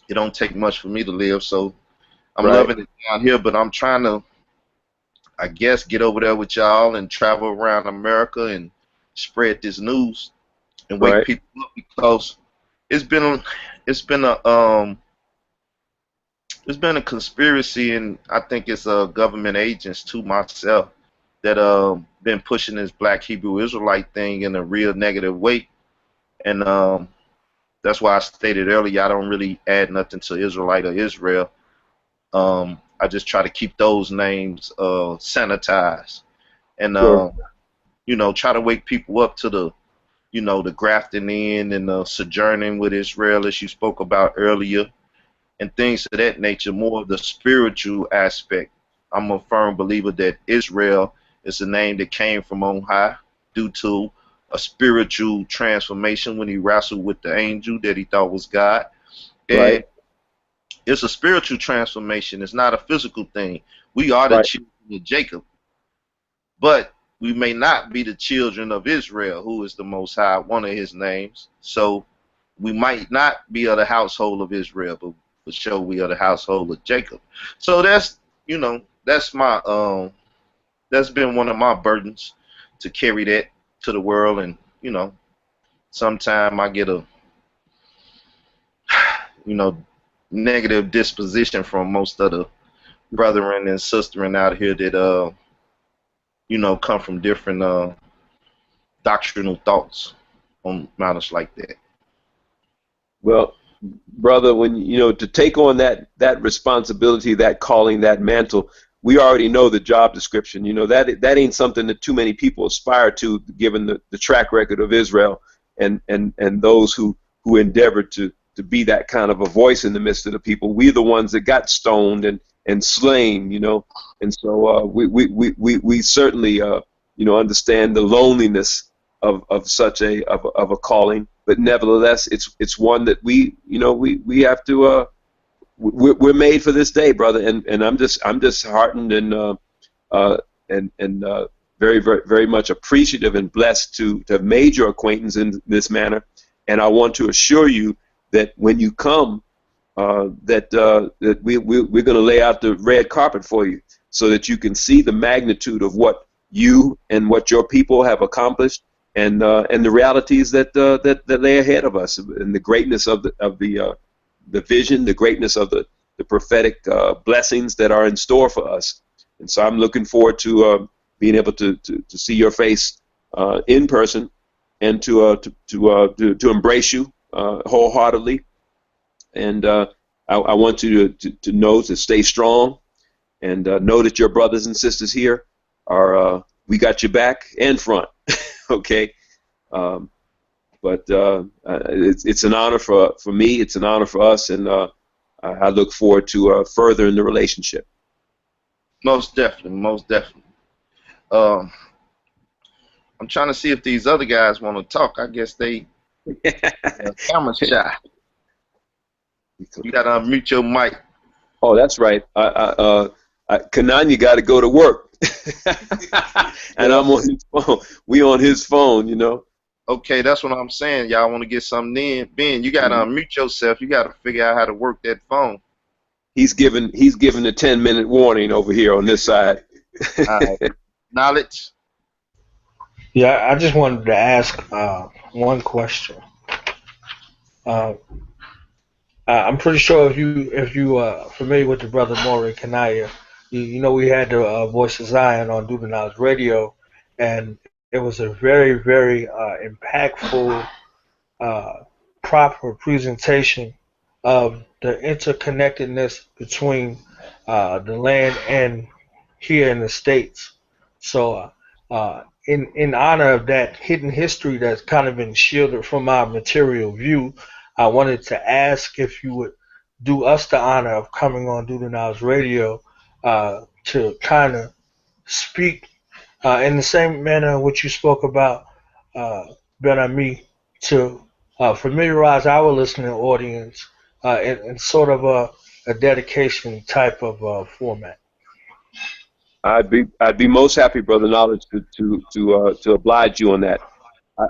it don't take much for me to live. So I'm loving it down here, but I'm trying to, I guess, get over there with y'all and travel around America and spread this news and wake people up, because it's been a conspiracy, and I think it's government agents to myself that been pushing this Black Hebrew Israelite thing in a real negative way, and that's why I stated earlier I don't really add nothing to Israelite or Israel. I just try to keep those names sanitized, and you know, try to wake people up to the, you know, the grafting in and the sojourning with Israel, as you spoke about earlier, and things of that nature, more of the spiritual aspect. I'm a firm believer that Israel is a name that came from on high due to a spiritual transformation when he wrestled with the angel that he thought was God. And it's a spiritual transformation. It's not a physical thing. We are the children of Jacob, but we may not be the children of Israel, who is the Most High, one of his names. So we might not be of the household of Israel, but for sure we are the household of Jacob. So that's, you know, that's my that's been one of my burdens, to carry that to the world. And, you know, sometime I get a, you know, negative disposition from most of the brethren and sisterin out here that you know, come from different doctrinal thoughts on matters like that. Well, brother, when you know, to take on that responsibility, that calling, that mantle, we already know the job description. You know, that ain't something that too many people aspire to, given the track record of Israel and those who endeavor to be that kind of a voice in the midst of the people. We're the ones that got stoned and slain, you know, and so we certainly you know, understand the loneliness of such a calling, but nevertheless it's one that we have to we're made for this day, brother, and I'm just heartened and very, very, very much appreciative and blessed to have made your acquaintance in this manner. And I want to assure you that when you come, that we're going to lay out the red carpet for you, so that you can see the magnitude of what you and what your people have accomplished, and the realities that lay ahead of us, and the greatness of the vision, the greatness of the prophetic blessings that are in store for us. And so I'm looking forward to being able to see your face in person, and to embrace you wholeheartedly. And I want you to know, to stay strong, and know that your brothers and sisters here are, we got your back and front. Okay. But it's an honor for me. It's an honor for us, and I look forward to furthering the relationship. Most definitely, most definitely. I'm trying to see if these other guys want to talk. I guess they camera shy. You got to unmute your mic. Oh, that's right. Kanan, you got to go to work. And I'm on his phone. We on his phone, you know. Okay, that's what I'm saying. Y'all want to get something in. Ben, you got to unmute yourself. You got to figure out how to work that phone. He's given a 10-minute warning over here on this side. All right. Knowledge. Yeah, I just wanted to ask one question. I'm pretty sure if you familiar with the brother Maury Kanaya, you know we had the Voice of Zion on HalleluYAH Radio, and it was a very, very impactful, proper presentation of the interconnectedness between the land and here in the States. So in honor of that hidden history that's kind of been shielded from our material view, I wanted to ask if you would do us the honor of coming on HalleluYAH Radio to kind of speak in the same manner in which you spoke about Ben Ami, to familiarize our listening audience in sort of a dedication type of format. I'd be most happy, Brother Knowledge, to oblige you on that.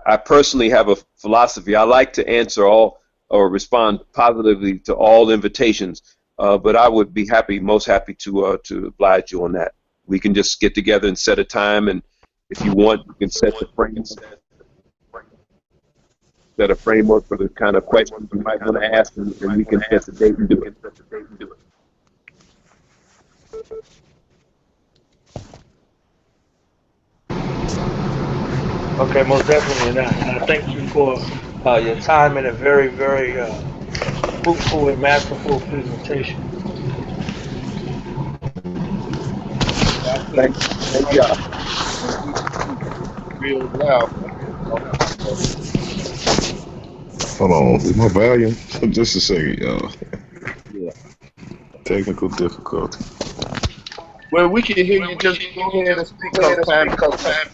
I personally have a philosophy. I like to answer all or respond positively to all invitations, but I would be most happy to oblige you on that. We can just get together and set a time, and if you want, you can set the framework for the kind of questions you might want to ask, and we can set the date and do it. Okay, most definitely, and I thank you for your time and a very, very fruitful and masterful presentation. Thank you. Real loud. Hold on, is my volume? Just a second, y'all. Yeah. Technical difficulty. Well, we can hear you. Just go ahead and speak on time.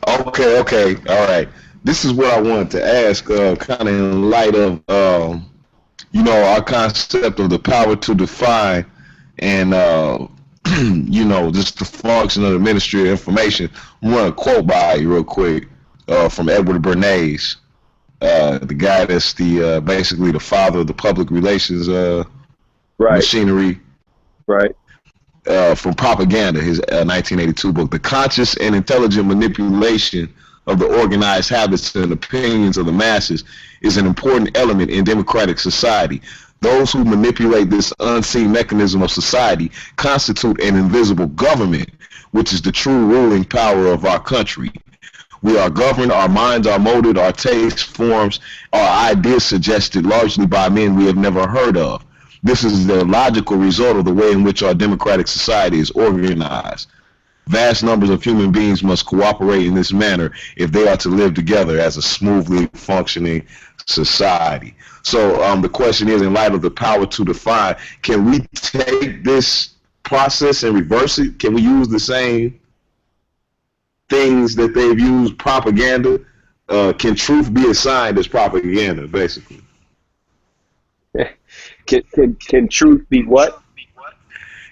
Okay, all right. This is what I wanted to ask, kind of in light of, our concept of the power to define, and just the function of the Ministry of Information. I'm going to quote by you real quick from Edward Bernays, the guy that's basically the father of the public relations machinery. Right. From Propaganda, his 1982 book. The conscious and intelligent manipulation of the organized habits and opinions of the masses is an important element in democratic society. Those who manipulate this unseen mechanism of society constitute an invisible government, which is the true ruling power of our country. We are governed, our minds are molded, our tastes, forms, our ideas suggested largely by men we have never heard of. This is the logical result of the way in which our democratic society is organized. Vast numbers of human beings must cooperate in this manner if they are to live together as a smoothly functioning society. So the question is, in light of the power to define, can we take this process and reverse it? Can we use the same things that they've used, propaganda? Can truth be assigned as propaganda, basically? Can truth be what?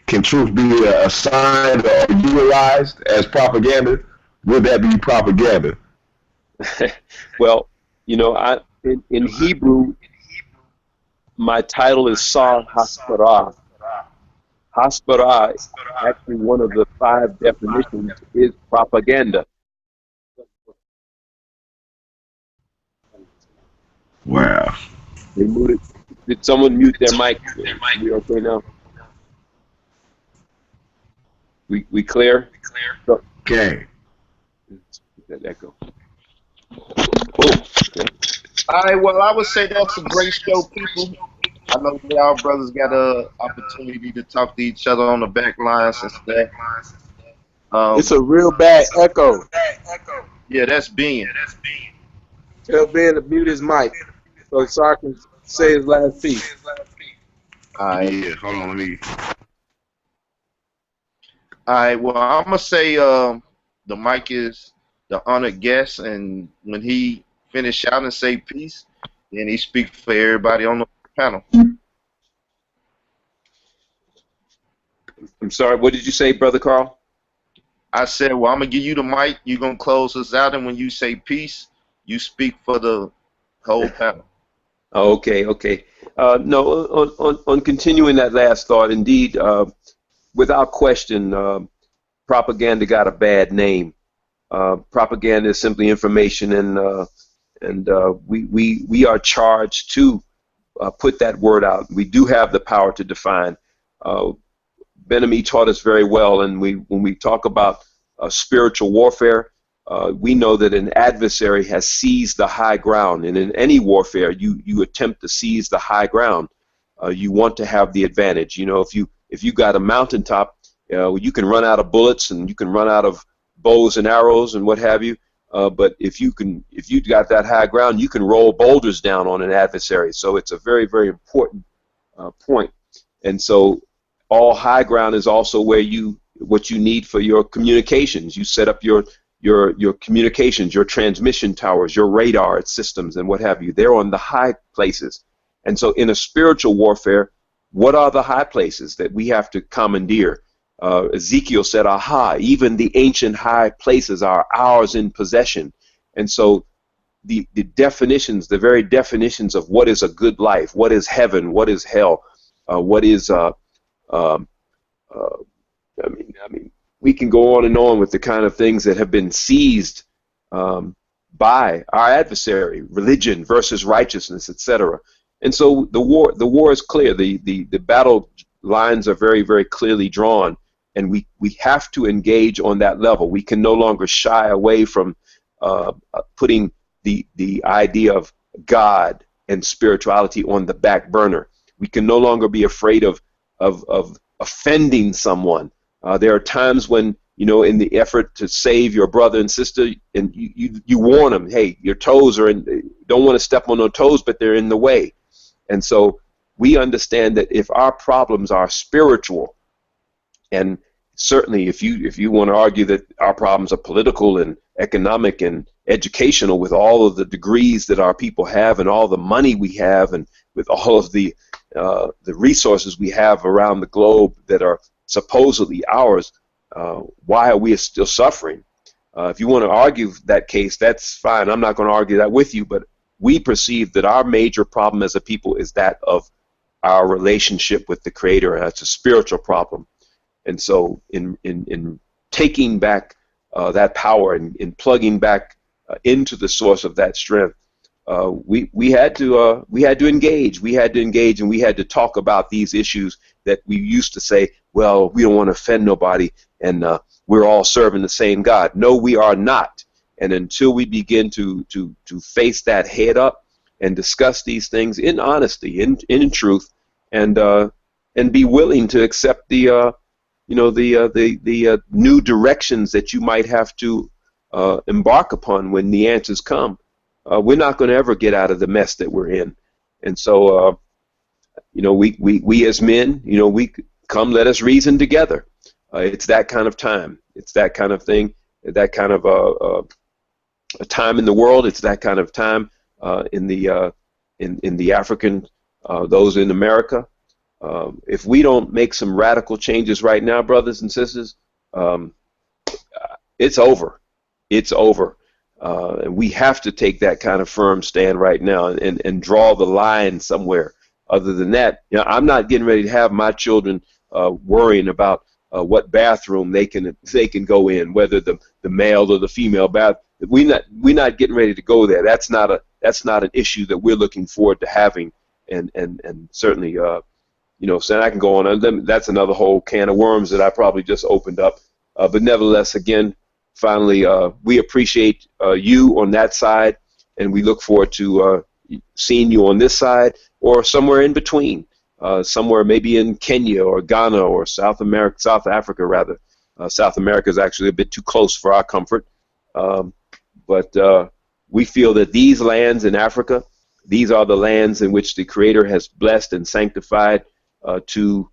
Can truth be assigned or utilized as propaganda? Would that be propaganda? Well, you know, in Hebrew, my title is Sar Ahmadiel. Hasbara, actually one of the 5 definitions, is propaganda. Wow. They moved it. Did someone mute their mic? We okay now? We clear? Okay. That echo. All right, well, I would say that's a great show, people. I know y'all brothers got an opportunity to talk to each other on the back lines and stuff. It's a real bad echo. Yeah, that's Ben. Tell Ben to mute his mic so Sar can say his last piece. All right. Yeah, hold on, let me. All right, well, I'm going to say the mic is the honored guest, and when he finish out and say peace, then he speak for everybody on the panel. I'm sorry, what did you say, Brother Carl? I said, well, I'm going to give you the mic. You're going to close us out, and when you say peace, you speak for the whole panel. Okay. No, on continuing that last thought, indeed, without question, propaganda got a bad name. Propaganda is simply information, and we are charged to put that word out. We do have the power to define. Ben-Ami taught us very well, and when we talk about spiritual warfare, we know that an adversary has seized the high ground, and in any warfare, you attempt to seize the high ground. You want to have the advantage. You know, if you got a mountaintop, you can run out of bullets and you can run out of bows and arrows and what have you. But if you got that high ground, you can roll boulders down on an adversary. So it's a very, very important point. And so all high ground is also where what you need for your communications. You set up your communications, your transmission towers, your radar systems, and what have you. They're on the high places. And so in a spiritual warfare, what are the high places that we have to commandeer? Ezekiel said, aha, even the ancient high places are ours in possession. And so the definitions, the very definitions of what is a good life, what is heaven, what is hell, what is, I mean, we can go on and on with the kind of things that have been seized by our adversary, religion versus righteousness, etc. And so the war is clear. The battle lines are very, very clearly drawn, and we have to engage on that level. We can no longer shy away from putting the idea of God and spirituality on the back burner. We can no longer be afraid of offending someone. There are times when, you know, in the effort to save your brother and sister, and you warn them, hey, your toes are in, don't want to step on their toes, but they're in the way. And so we understand that if our problems are spiritual, and certainly if you want to argue that our problems are political and economic and educational, with all of the degrees that our people have and all the money we have and with all of the resources we have around the globe that are supposedly ours, why are we still suffering? If you want to argue that case, that's fine. I'm not going to argue that with you, but we perceive that our major problem as a people is that of our relationship with the Creator, and that's a spiritual problem. And so in taking back that power and in plugging back into the source of that strength, we had to engage. We had to engage, and we had to talk about these issues that we used to say, well, we don't want to offend nobody, and we're all serving the same God. No, we are not. And until we begin to face that head up and discuss these things in honesty, in truth, and be willing to accept the new directions that you might have to embark upon when the answers come, we're not going to ever get out of the mess that we're in. And so, you know, we as men, you know, we come, let us reason together. It's that kind of time. It's that kind of thing. That kind of a time in the world. It's that kind of time in the African, those in America. If we don't make some radical changes right now, brothers and sisters, it's over. It's over. And we have to take that kind of firm stand right now and draw the line somewhere. Other than that, you know, I'm not getting ready to have my children worrying about what bathroom they can go in, whether the male or the female bath. We're not getting ready to go there. That's not an issue that we're looking forward to having. And certainly, you know, so I can go on. That's another whole can of worms that I probably just opened up. But nevertheless, again, finally, we appreciate you on that side, and we look forward to seeing you on this side or somewhere in between, somewhere maybe in Kenya or Ghana or South Africa rather. South America is actually a bit too close for our comfort, but we feel that these lands in Africa, these are the lands in which the Creator has blessed and sanctified to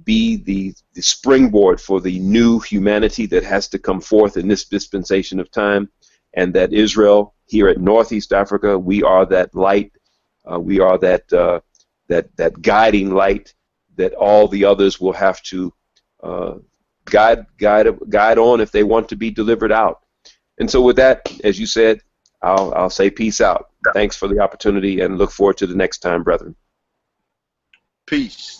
be the springboard for the new humanity that has to come forth in this dispensation of time, and that Israel here at Northeast Africa, we are that light, we are that guiding light that all the others will have to guide on if they want to be delivered out. And so with that, as you said, I'll say peace out. Thanks for the opportunity and look forward to the next time, brethren. Peace.